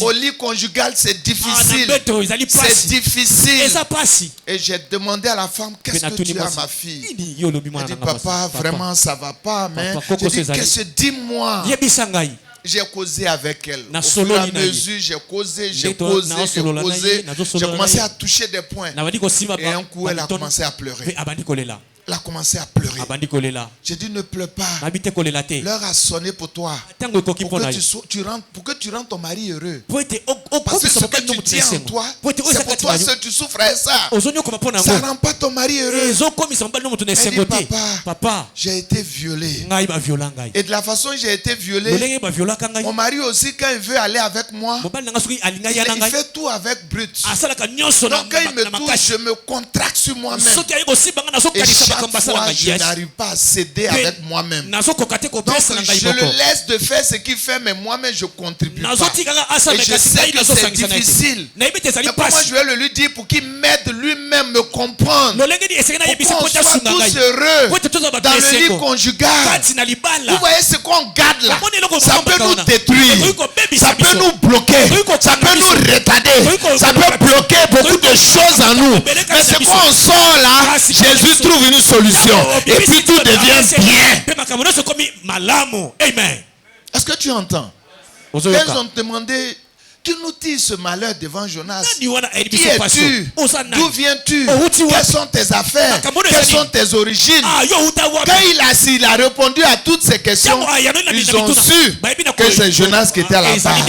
Au lit conjugal, c'est difficile. C'est difficile. Et j'ai demandé à la femme, qu'est-ce que tu as, ma fille? Elle dit, papa, vraiment, ça va pas. Mais j'ai dit, qu'est-ce que dis-moi? J'ai causé avec elle. Au fur et à mesure, j'ai causé. J'ai commencé à toucher des points. Et un coup, elle a commencé à pleurer. Elle a commencé à pleurer. J'ai dit, ne pleure pas. L'heure a sonné pour toi. Pour que tu rendes ton mari heureux. Parce que ce que tu tiens en toi, c'est pour toi seul, tu souffres à ça. Ça ne rend pas ton mari heureux. Elle dit, papa, j'ai été violée. Et de la façon dont j'ai été violée, mon mari aussi, quand il veut aller avec moi, il fait tout avec brut. Donc quand il me touche, je me contracte sur moi-même. Et chaque fois, je n'arrive pas à céder avec moi-même. Donc je le laisse de faire ce qu'il fait, mais moi-même je ne contribue pas. Et je sais que c'est difficile. Mais moi je vais le lui dire pour qu'il m'aide lui-même me comprendre. Pour qu'on soit tous heureux dans le lit conjugal. Vous voyez ce qu'on garde là, ça peut nous détruire, ça peut nous bloquer, ça peut nous retarder, ça peut bloquer beaucoup de choses en nous. Mais ce qu'on sort là, Jésus trouve une solution et puis tout devient bien. Est-ce que tu entends? Ils ont demandé, qui nous tire ce malheur devant Jonas? Qui es-tu? D'où viens-tu? Quelles sont tes affaires? Quelles sont tes origines? Quand il a répondu à toutes ces questions, ils ont su que c'est Jonas qui était à la base.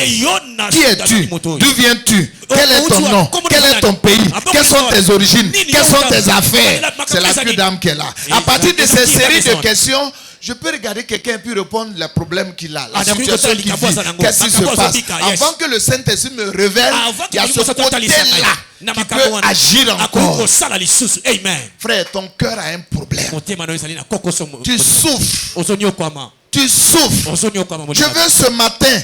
Qui es-tu? D'où viens-tu? Quel est ton nom? Quel est ton pays? Quelles sont tes origines? Quelles sont tes affaires? C'est la cure d'âme qui est là. À partir de ces séries de questions, je peux regarder quelqu'un et puis répondre les problèmes qu'il a, la situation qu'il vit, qu'est-ce qui se passe. Avant que le Saint-Esprit me révèle, il y a ce côté-là qui peut agir encore. Frère, ton cœur a un problème. Tu souffres. Tu souffres. Je veux ce matin,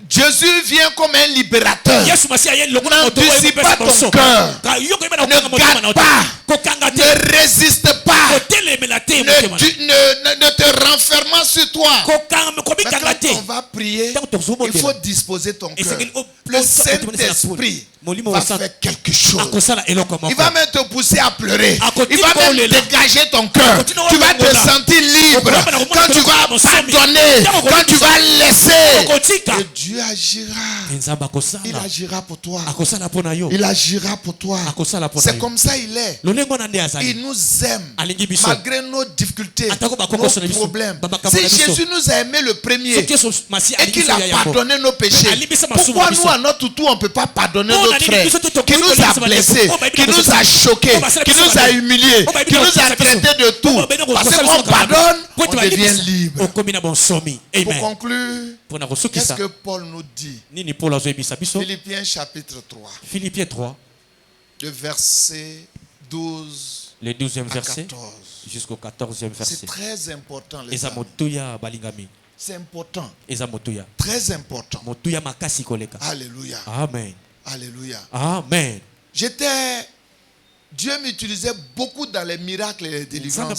Jésus vient comme un libérateur. N'endurcis pas ton cœur. Ne garde pas. Ne résiste pas. Ne te renfermant sur toi. Mais quand on va prier, il faut disposer ton cœur. Le Saint-Esprit va faire quelque chose. Il va même te pousser à pleurer. Il va même dégager ton cœur. Tu vas te sentir libre. Quand tu vas pardonner, quand tu vas laisser, et Dieu agira. Il agira pour toi. Il agira pour toi. C'est comme ça il est. Il nous aime malgré nos difficultés, nos problèmes. Si Jésus nous a aimé le premier et qu'il a pardonné nos péchés, pourquoi nous à notre tour on ne peut pas pardonner notre frère qui nous a blessés, qui nous a choqués, qui nous a humiliés, qui nous a traités de tout? Parce qu'on pardonne, on devient libre. Pour conclure, qu'est-ce que Paul nous dit? Philippiens chapitre 3. Philippiens 3. Le verset 12 le 12e verset 14. jusqu'au 14e verset. C'est très important, les amis. C'est important. Très important. Alléluia. Amen. Alléluia. Amen. J'étais Dieu m'utilisait beaucoup dans les miracles et les délivrances. Il a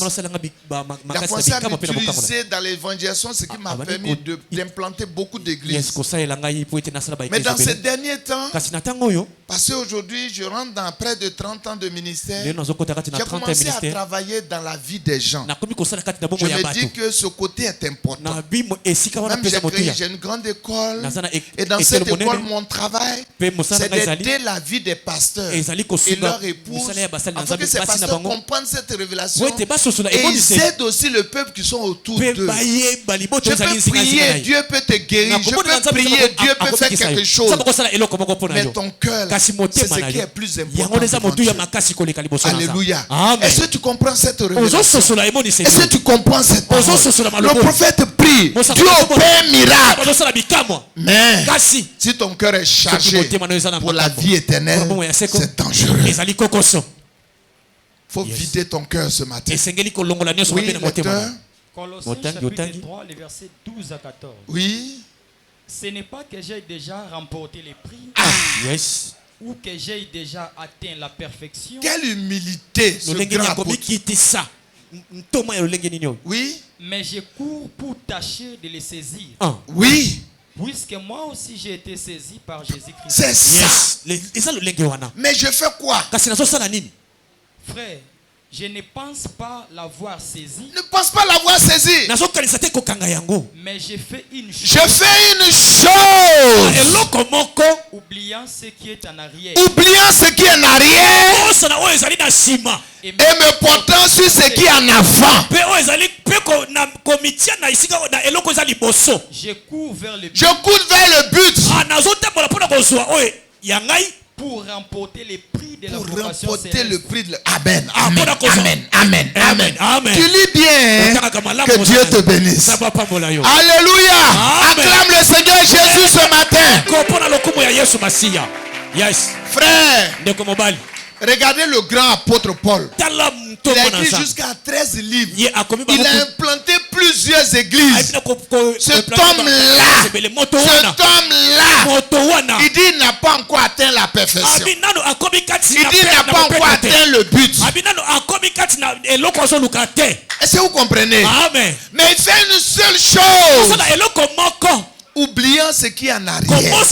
Il commencé à m'utiliser dans l'évangélisation, ce qui m'a permis d'implanter beaucoup d'églises. Mais dans ces derniers temps, parce qu'aujourd'hui, je rentre dans près de 30 ans de ministère, j'ai commencé à travailler dans la vie des gens. Je me dis que ce côté est important. Même j'ai une grande école, et dans cette école, mon travail, c'est d'aider la vie des pasteurs et leurs épouses, afin que ces pasteurs comprennent cette révélation, et ils aident aussi le peuple qui sont autour d'eux. Je peux prier, Dieu peut te guérir. Je peux prier, Dieu peut faire quelque chose. Mais ton cœur, c'est ce qui est plus important. Alléluia. Est-ce que tu comprends cette révélation? Est-ce que tu comprends cette parole? Le prophète prie, Dieu opère un miracle. Mais si ton cœur est chargé pour la vie éternelle, c'est dangereux. Il faut vider ton cœur ce matin. Oui, lecteur. Colossiens chapitre 3, les versets 12 à 14. Oui. Ce n'est pas que j'ai déjà remporté les prix ou que j'ai déjà atteint la perfection. Quelle humilité, ce grand apôtre. Oui. Mais je cours pour tâcher de les saisir. Oui. Puisque moi aussi j'ai été saisi par Jésus-Christ. C'est ça. Mais je fais quoi? Frère, je ne pense pas l'avoir saisi. Ne pense pas l'avoir saisi. Mais j'ai fait une chose. Je fais une chose. Oubliant ce qui est en arrière. Oubliant ce qui est en arrière. Et me portant sur ce qui est en avant. Je cours vers le but. Je cours vers le but. Pour remporter les prix de la pour vocation remporter céleste. le prix de la... Amen. Amen. Amen. Amen. Amen. Tu lis bien. Que Dieu te bénisse. Alléluia. Acclame le Seigneur Jésus ce matin. Frère, regardez le grand apôtre Paul. Il a écrit jusqu'à 13 livres. Il a implanté plusieurs églises. Cet homme-là, il dit qu'il n'a pas encore atteint la perfection. Il dit qu'il n'a pas encore atteint le but. Est-ce que vous comprenez? Mais il fait une seule chose. Oubliant ce qui est en arrière. Tant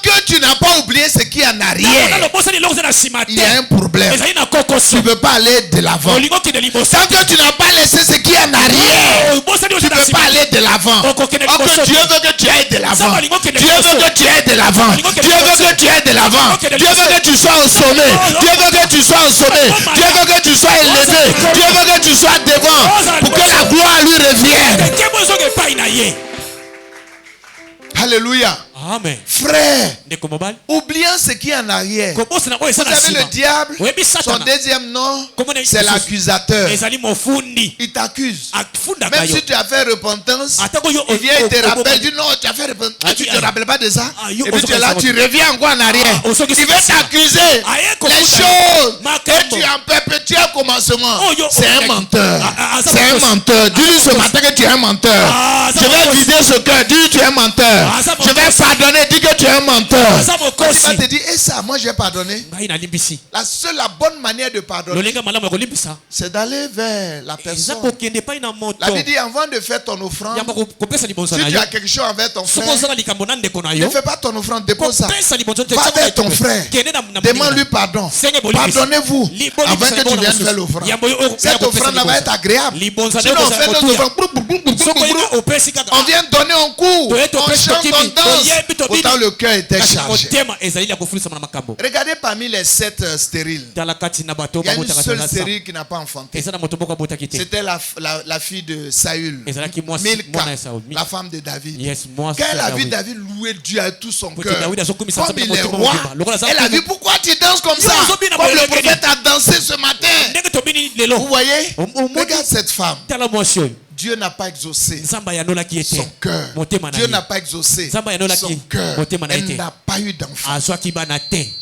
que tu n'as pas oublié ce qui est en arrière, il y a un problème. Tu ne peux pas aller de l'avant. Tant que tu n'as pas laissé ce qui est en arrière, tu ne peux pas aller de l'avant. Dieu veut que tu ailles de l'avant. Dieu veut que tu ailles de l'avant. Dieu veut que tu ailles de l'avant. Dieu veut que tu sois au sommet. Dieu veut que tu sois au sommet. Dieu veut que tu sois élevé. Dieu veut que tu sois devant pour que la gloire lui revienne. Alléluia. Amen. Frère, oubliant ce qui est en arrière. Vous savez, le diable, son deuxième nom, c'est l'accusateur. Il t'accuse. Même si tu as fait repentance, il vient et te rappelle, dit non, tu as fait repentance, tu ne te rappelles pas de ça. Et puis tu es là, tu reviens encore en arrière. Il veut t'accuser les choses. Et tu es en perpétuel commencement. C'est un menteur. C'est un menteur. Dis-lui ce matin que tu es un menteur. Je vais vider ce cœur. Dis-lui tu es un menteur. Je vais pardonner, dis que tu es un menteur. Quand tu vas te dire, et ça, moi j'ai pardonné. La bonne manière de pardonner, c'est d'aller vers la personne. La Bible dit, avant de faire ton offrande, si tu as quelque chose envers ton frère, ne fais pas ton offrande, dépose ça. Va vers ton frère, demande-lui pardon. Pardonnez-vous avant que tu viennes faire l'offrande. Cette offrande va être agréable. Sinon on fait notre offrande, on vient donner un coup, on chante, on danse. Autant le cœur était chargé. Regardez parmi les 7 stériles, il y a une seule stérile qui n'a pas enfanté. C'était la fille de Saül, Milka, la femme de David. Quand elle a vu David louer Dieu avec tout son cœur, comme il est roi, elle a vu pourquoi tu danses comme ça, comme le prophète a dansé ce matin. Vous voyez? Regarde cette femme. Dieu n'a pas exaucé son cœur. Dieu n'a pas exaucé son cœur. Elle n'a pas eu d'enfant.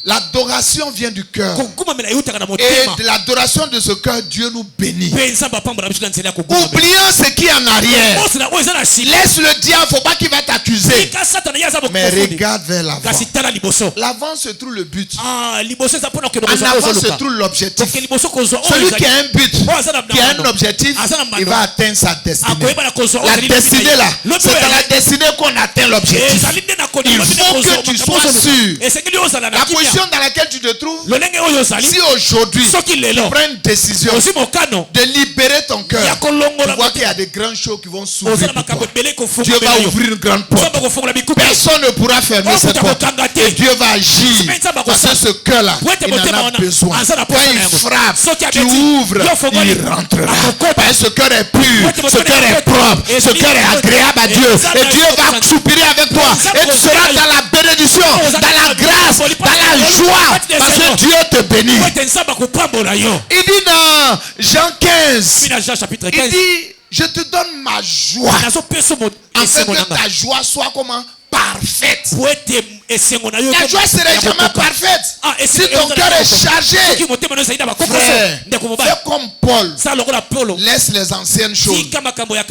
L'adoration vient du cœur. Et de l'adoration de ce cœur, Dieu nous bénit. Oublions ce qui est en arrière. Laisse le diable, il ne faut pas qu'il va t'accuser. Mais regarde vers l'avant. L'avant se trouve le but. En avant se trouve l'objectif. Celui qui a un but, qui a un objectif, il va atteindre sa destinée. La destinée là, c'est dans la destinée qu'on atteint l'objectif. Il faut que tu sois sûr. La position dans laquelle tu te trouves, si aujourd'hui tu prends une décision de libérer ton cœur, tu vois qu'il y a des grandes choses qui vont s'ouvrir pour toi. Dieu va ouvrir une grande porte. Personne ne pourra fermer cette porte. Et Dieu va agir. Parce que ce cœur-là, il en a besoin. Quand il frappe, tu ouvres, il rentrera. Parce que ce cœur est pur, ce cœur est propre, ce cœur est agréable à Dieu. Et Dieu va soupirer avec toi. Et tu seras dans la bénédiction, dans la grâce, dans la joie. Parce que Dieu te bénit. Il dit dans Jean 15, il dit, je te donne ma joie. Afin que ta joie soit comment? Parfaite. La joie serait jamais parfaite. Si ton cœur est chargé, frère, fais comme Paul. Laisse les anciennes choses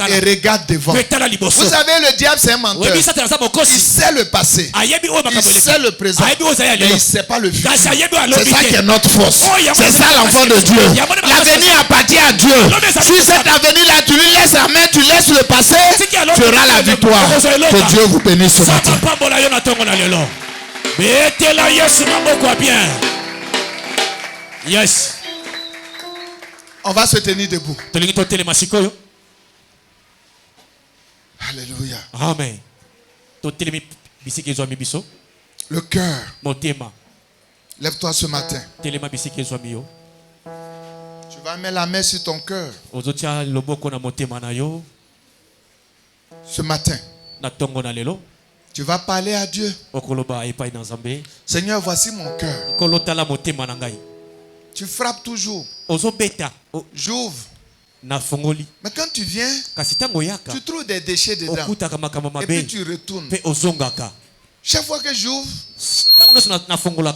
et regarde devant. Vous savez, le diable c'est un menteur. Il sait le passé, il sait le présent, mais il ne sait pas le futur. C'est ça qui est notre force. C'est ça l'enfant de Dieu. L'avenir appartient à Dieu. Si cet avenir-là, tu lui laisses la main, tu laisses le passé, tu auras la victoire. QueEu vous bénisse ce matin. Yes. On va se tenir debout. Alléluia. Amen. Le cœur. Lève-toi ce matin. Tu vas mettre la main sur ton cœur. Ce matin. Tu vas parler à Dieu. Seigneur, voici mon cœur. Tu frappes toujours. J'ouvre. Mais quand tu viens, tu trouves des déchets dedans. Et puis tu retournes. Chaque fois que j'ouvre,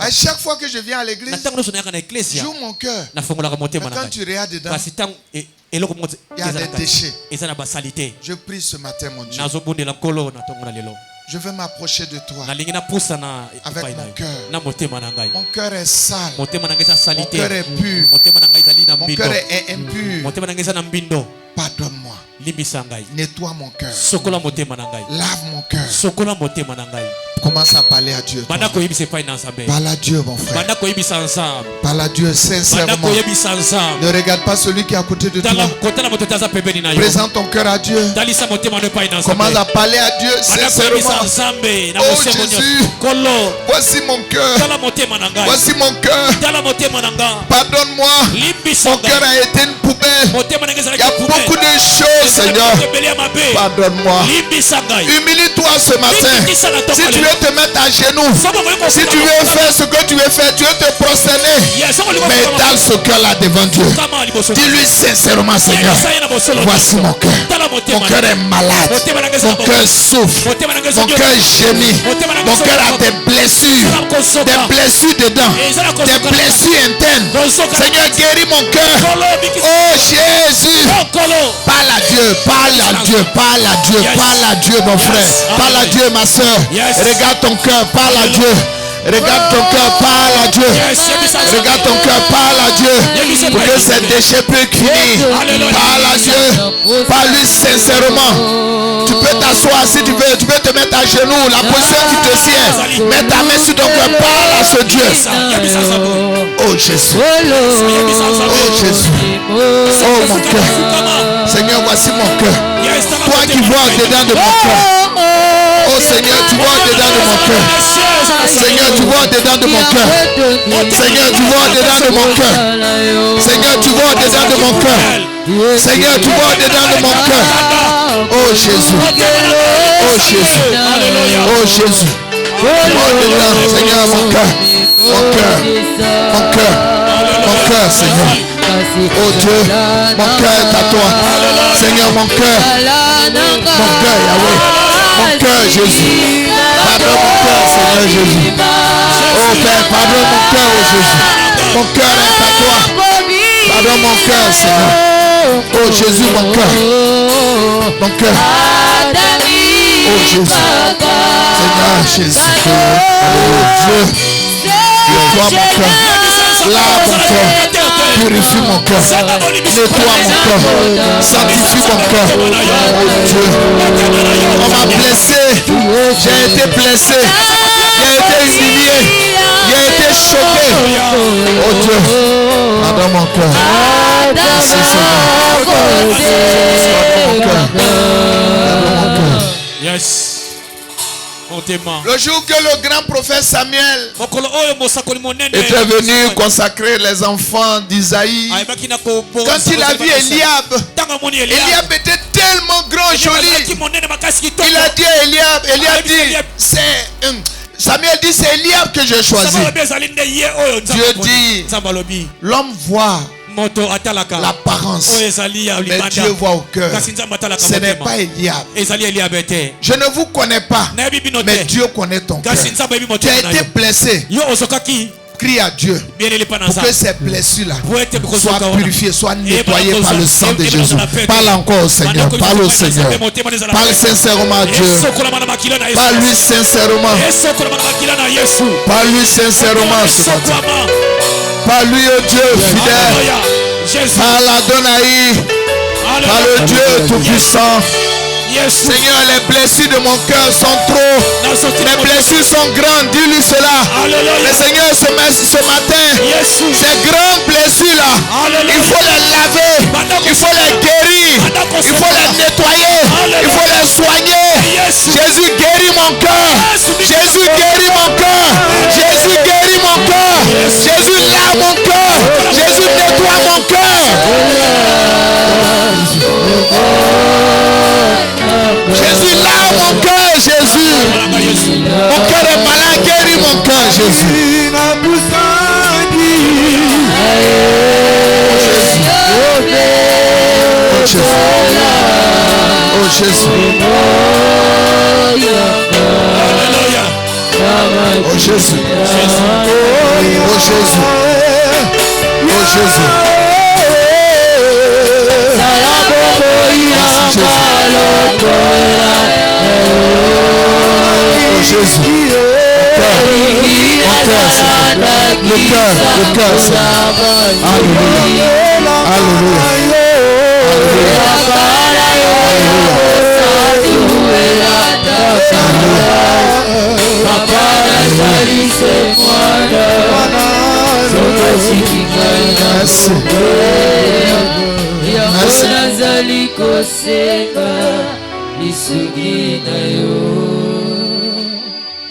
à chaque fois que je viens à l'église, j'ouvre mon cœur. Mais quand tu regardes dedans, il y a des déchets. Je prie ce matin, mon Dieu. Je veux m'approcher de toi avec mon cœur. Mon cœur est sale. Mon cœur est pur. Mon cœur est impur. Pardonne-moi. Nettoie mon cœur. Lave mon cœur. Commence à parler à Dieu. Parle à Dieu, mon frère. Parle à Dieu sincèrement. Ne regarde pas celui qui est à côté de toi. Présente ton cœur à Dieu. Commence à parler à Dieu sincèrement. Oh Jésus, voici mon cœur. Voici mon cœur. Pardonne-moi. Mon cœur a été une poubelle. Il y a beaucoup de choses, Seigneur. Pardonne-moi. Humilie-toi ce matin. Si tu veux te mettre à genoux, si tu veux faire ce que tu veux faire, tu veux te prosterner, mais étale ce cœur-là devant Dieu. Dis-lui sincèrement, Seigneur, voici mon cœur. Mon cœur est malade. Mon cœur souffre. Mon cœur gémit. Mon cœur a des blessures. Des blessures dedans. Des blessures internes. Seigneur, guéris mon cœur. Oh Jésus. Parle à Dieu. Parle à Dieu. Parle à Dieu. Parle à Dieu, mon frère. Parle à Dieu, ma soeur. Regarde ton cœur. Parle à Dieu. Regarde ton cœur, parle à Dieu. Regarde ton cœur, parle à Dieu. Pour que ces déchets puissent finir. Parle à Dieu. Parle-lui sincèrement. Tu peux t'asseoir si tu veux. Tu peux te mettre à genoux. La position qui te sied. Mets ta main sur ton cœur. Parle à ce Dieu. Oh Jésus. Oh Jésus. Oh mon cœur. Seigneur, voici mon cœur. Toi qui vois au-dedans de mon cœur. Oh Seigneur, tu vois au-dedans de mon cœur. Seigneur, tu vois au-dedans de mon cœur. Seigneur, tu vois au-dedans de mon cœur. Seigneur, tu vois au-dedans de mon cœur. Seigneur, tu vois au-dedans de mon cœur. Oh Jésus. Oh Jésus. Oh Jésus. Au-dedans, Seigneur, mon cœur. Mon cœur. Mon cœur. Mon cœur, Seigneur. Oh Dieu, mon cœur est à toi. Seigneur, mon cœur, Yahweh, mon cœur, Jésus. Pardonne mon cœur, Seigneur Jésus. Oh Père, pardonne mon cœur, oh Jésus. Mon cœur est à toi. Pardonne mon cœur, Seigneur. Oh Jésus, mon cœur. Mon cœur. Oh Jésus. Seigneur Jésus. Oh Dieu. Nettoie mon cœur. Lave mon cœur. Purifie mon cœur. Nettoie mon cœur. Sanctifie mon cœur. Oh Dieu. On m'a blessé. J'ai été blessé. J'ai été humilié. J'ai été choqué. Oh Dieu. Pardonne mon cœur. Merci Seigneur. Yes. Le jour que le grand prophète Samuel était venu consacrer les enfants d'Isaïe, quand il a vu Eliab, Eliab était tellement grand, joli. Il a dit à Eliab dit, Samuel dit, c'est Eliab que j'ai choisi. Dieu dit, l'homme voit l'apparence, mais Dieu voit au cœur. Ce n'est pas Eliab. Je ne vous connais pas, mais Dieu connaît ton cœur. Tu as été blessé. Crie à Dieu pour que ces blessures-là soient purifiées, soient nettoyées par le sang de Jésus. Parle encore au Seigneur. Parle au Seigneur. Parle sincèrement à Dieu. Parle-lui sincèrement. Parle-lui sincèrement ce matin. Parle-lui au Dieu fidèle. Parle à Adonai. Parle au Dieu tout-puissant. Seigneur, les blessures de mon cœur sont trop. Les blessures sont grandes. Dis-lui cela. Mais Seigneur, ce matin, ces grandes blessures-là, il faut les laver. Il faut les guérir. Il faut les nettoyer. Il faut les soigner. Jésus guérit mon cœur. Jésus guérit mon cœur. Jésus guérit mon cœur. Jésus lave mon cœur. Jésus nettoie mon cœur. Jésus lave mon cœur, Jésus. Mon cœur est malade, guéris mon cœur, Jésus. Oh Jésus. Oh Jésus. Oh Jésus. Oh Jésus. Oh Jésus, le cœur, Alléluia, Alléluia,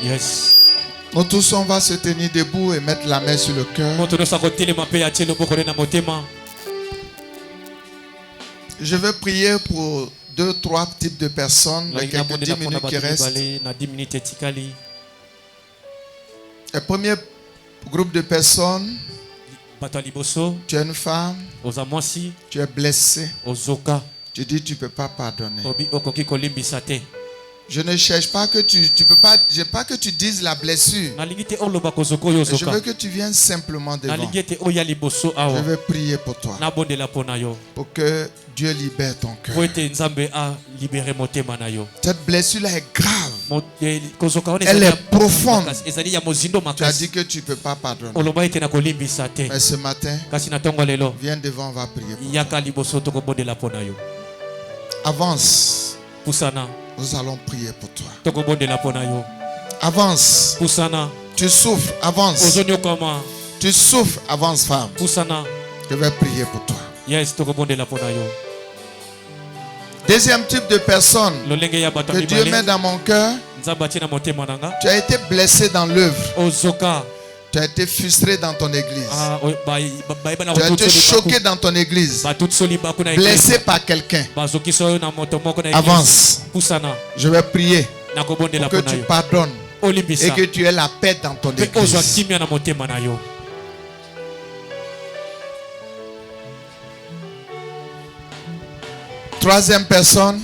Yes. Nous tous, on va se tenir debout et mettre la main sur le cœur. Je vais prier pour 2-3 types de personnes, les quelques 10 minutes qui restent. Le premier groupe de personnes, tu es une femme, tu es blessée, tu dis tu ne peux pas pardonner. Je ne cherche pas que tu peux pas, je veux pas que tu dises la blessure. Je veux que tu viennes simplement devant. Je vais prier pour toi. Pour que Dieu libère ton cœur. Cette blessure-là est grave. Elle est profonde. Tu as dit que tu ne peux pas pardonner. Mais ce matin, viens devant, on va prier pour toi. Avance. Nous allons prier pour toi. Avance. Tu souffres, avance. Tu souffres, avance, femme. Je vais prier pour toi. Deuxième type de personne que Dieu met dans mon cœur. Tu as été blessé dans l'œuvre. Tu as été frustré dans ton église. Tu as été choqué dans ton église. Blessé par quelqu'un. Avance. Je vais prier pour que tu pardonnes et que tu aies la paix dans ton église. Troisième personne.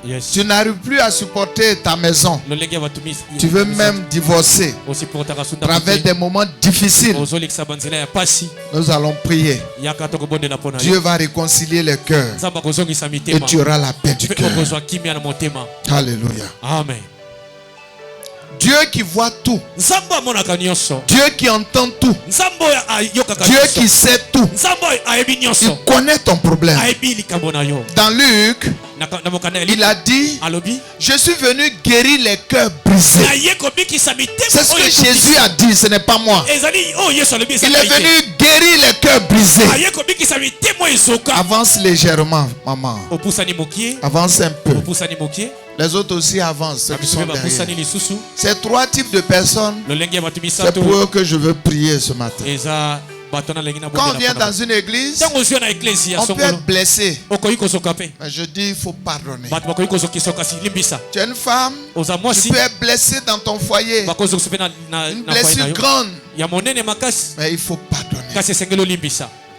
Yes. Tu n'arrives plus à supporter ta maison. Lolenge batumis. Tu veux même divorcer. Aussi pour ta À travers des moments difficiles. Nous allons prier. Dieu va réconcilier les cœurs. Et tu auras la paix du cœur. Alléluia. Amen. Dieu qui voit tout. Dieu qui entend tout. Dieu qui sait tout. Il connaît ton problème. Dans Luc, il a dit, je suis venu guérir les cœurs brisés. C'est ce que Jésus a dit, ce n'est pas moi. Il est venu guérir les cœurs brisés. Avance légèrement, maman. Avance un peu. Les autres aussi avancent. Ceux qui sont derrière. Ces trois types de personnes, c'est pour eux que je veux prier ce matin. Quand on vient dans une église, on peut être blessé. Mais je dis, il faut pardonner. Tu es une femme, tu peux être blessé dans ton foyer. Une blessure grande. Mais il faut pardonner.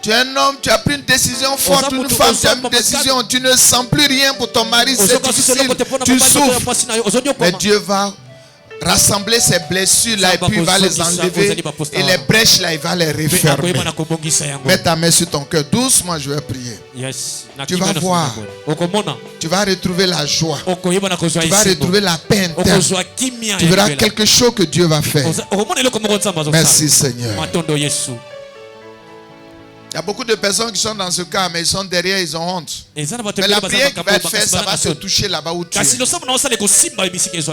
Tu es un homme, tu as pris une décision forte, une femme, tu as pris une décision, tu ne sens plus rien pour ton mari, c'est difficile, tu souffres. Mais Dieu va rassembler ces blessures là et puis il va les enlever et les brèches là il va les refermer. Mets ta main sur ton cœur, doucement je vais prier. Tu vas voir, tu vas retrouver la joie, tu vas retrouver la paix interne, tu verras quelque chose que Dieu va faire. Merci Seigneur. Il y a beaucoup de personnes qui sont dans ce cas, mais ils sont derrière, ils ont honte. Mais la prière qui va être faite, ça va se toucher là-bas où tu es.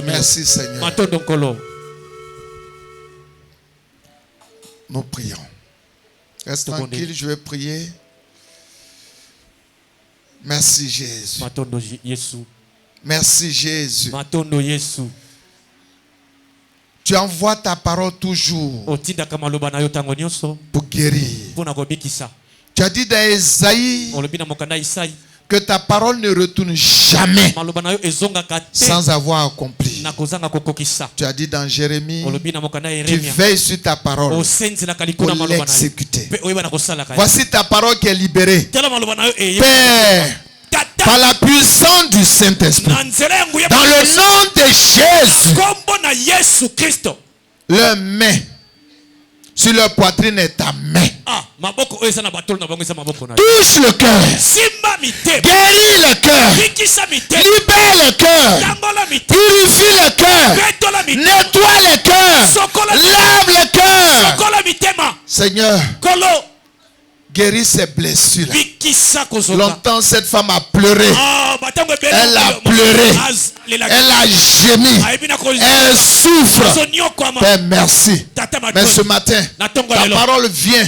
Merci Seigneur. Nous prions. Reste tranquille, je vais prier. Merci Jésus. Merci Jésus. Tu envoies ta parole toujours pour guérir. Tu as dit dans Esaïe que ta parole ne retourne jamais sans avoir accompli. Tu as dit dans Jérémie, tu veilles sur ta parole pour l'exécuter. Voici ta parole qui est libérée. Père, par la puissance du Saint-Esprit, dans le nom de Jésus, leur main sur leur poitrine est ta main. Touche le cœur, guéris le cœur, libère le cœur, purifie le cœur, nettoie le cœur, lave le cœur. Seigneur, guéris ces blessures. Longtemps cette femme a pleuré. Elle a pleuré. Elle a gémi. Elle souffre. Père, merci. Mais ce matin, ta parole vient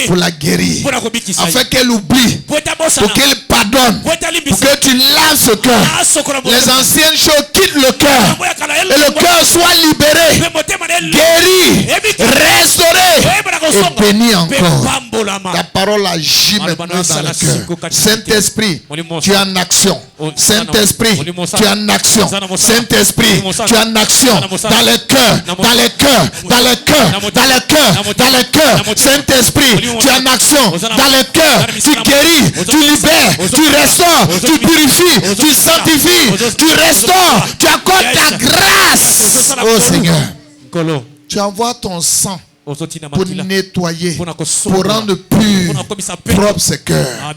pour la guérir. Afin qu'elle oublie. Pour qu'elle pardonne. Pour que tu laves ce cœur. Les anciennes choses quittent le cœur. Et le cœur soit libéré. Guéri. Restauré. Et béni encore. Ta parole agit maintenant dans le cœur. Saint-Esprit, tu es en action. Saint-Esprit, tu es en action. Saint-Esprit, tu es en action dans le cœur, dans le cœur, dans le cœur, dans le cœur, dans le cœur. Saint-Esprit, tu es en action dans le cœur. Tu guéris, tu libères, tu restaures, tu purifies, tu sanctifies, tu restaures, tu accordes ta grâce. Oh Seigneur, tu envoies ton sang pour nettoyer, pour rendre pur, propre ce cœur.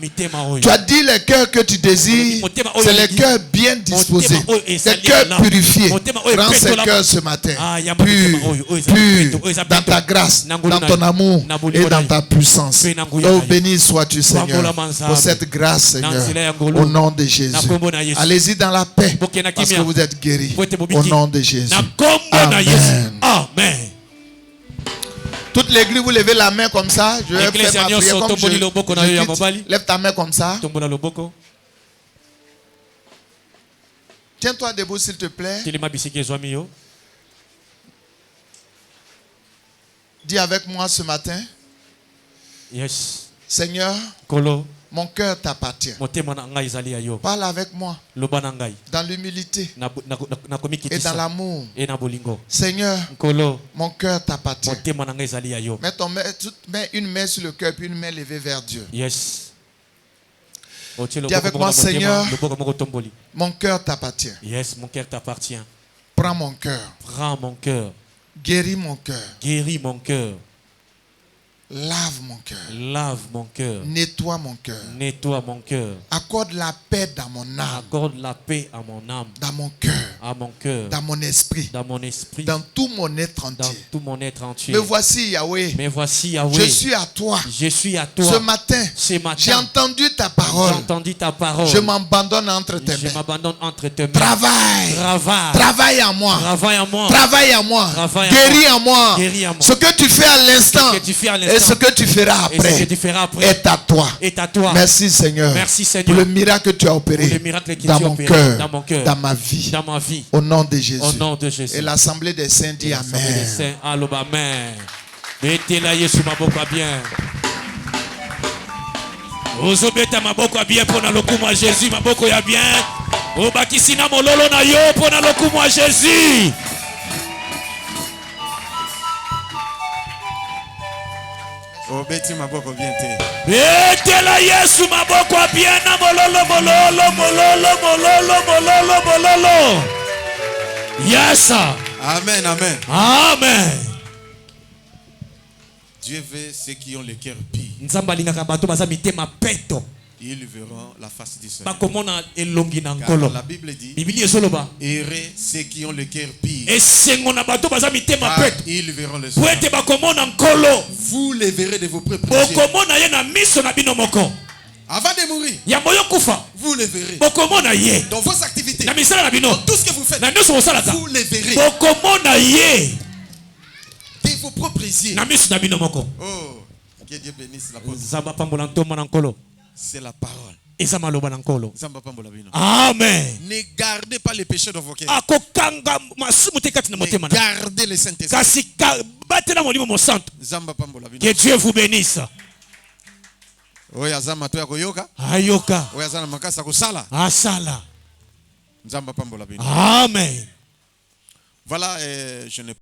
Tu as dit les cœurs que tu désires, c'est les cœurs bien disposés, les cœurs purifiés. Rends ces cœurs ce matin purs dans ta grâce, dans ton amour et dans ta puissance. Oh, béni sois-tu Seigneur pour cette grâce Seigneur, au nom de Jésus. Allez-y dans la paix parce que vous êtes guéris au nom de Jésus. Amen. Toute l'église, vous levez la main comme ça. Je vais faire ma prière comme je lève ta main comme ça. Tiens-toi debout s'il te plaît. Dis avec moi ce matin. Yes. Seigneur, mon cœur t'appartient. Parle avec moi dans l'humilité et dans l'amour. Seigneur, mon cœur t'appartient. Mets une main sur le cœur puis une main levée vers Dieu. Yes. Dis avec moi, Seigneur, mon cœur t'appartient. Yes, mon cœur t'appartient. Prends mon cœur. Prends mon cœur. Guéris mon cœur. Guéris mon cœur. Lave mon cœur. Lave mon cœur. Nettoie mon cœur. Nettoie mon cœur. Accorde la paix dans mon âme. Accorde la paix à mon âme. Dans mon cœur. À mon cœur. Dans mon esprit. Dans mon esprit. Dans tout mon être entier. Dans tout mon être entier. Me voici, Yahweh. Mais voici, Yahweh. Je suis à toi. Je suis à toi. Ce matin. J'ai entendu ta parole. J'ai entendu ta parole. Je m'abandonne entre tes mains. Je m'abandonne entre tes mains. Travaille. Travaille. Travaille en moi. Travaille en moi. Travaille en moi. Travaille en Guéris en moi. Guéris en moi. Ce que tu fais à l'instant. Et ce que tu feras après. Est à toi. Est à toi. Merci Seigneur. Merci Seigneur. Pour le miracle que tu as opéré dans mon cœur, dans ma vie. Dans ma vie. Au nom de Jésus. Au nom de Jésus. Et l'assemblée des saints dit Amen. Amen. Betela Yesu maboko bien. Ozobeta maboko bien pour na lokumu Jésus maboko ya bien. Obakisi na mololo na yo pour na lokumu Jésus. Obeti maboko bien te. Betela Yesu maboko bien na mololo mololo mololo mololo mololo mololo. Yes. Amen, amen. Amen. Dieu veut ceux qui ont le cœur pur. Ils verront la face du Seigneur. Car la Bible dit, heureux ceux qui ont le cœur pur. Car ils verront le Seigneur. Vous les verrez de vos propres yeux. Avant de mourir, vous les verrez. Dans vos activités, dans tout ce que vous faites, vous les verrez. De vos propres yeux. Oh, que Dieu bénisse la parole. C'est la parole. Amen. Ne gardez pas les péchés dans vos cœurs. Gardez le Saint-Esprit. Que Dieu vous bénisse. Ayoka. Asala. Amen. Voilà, je ne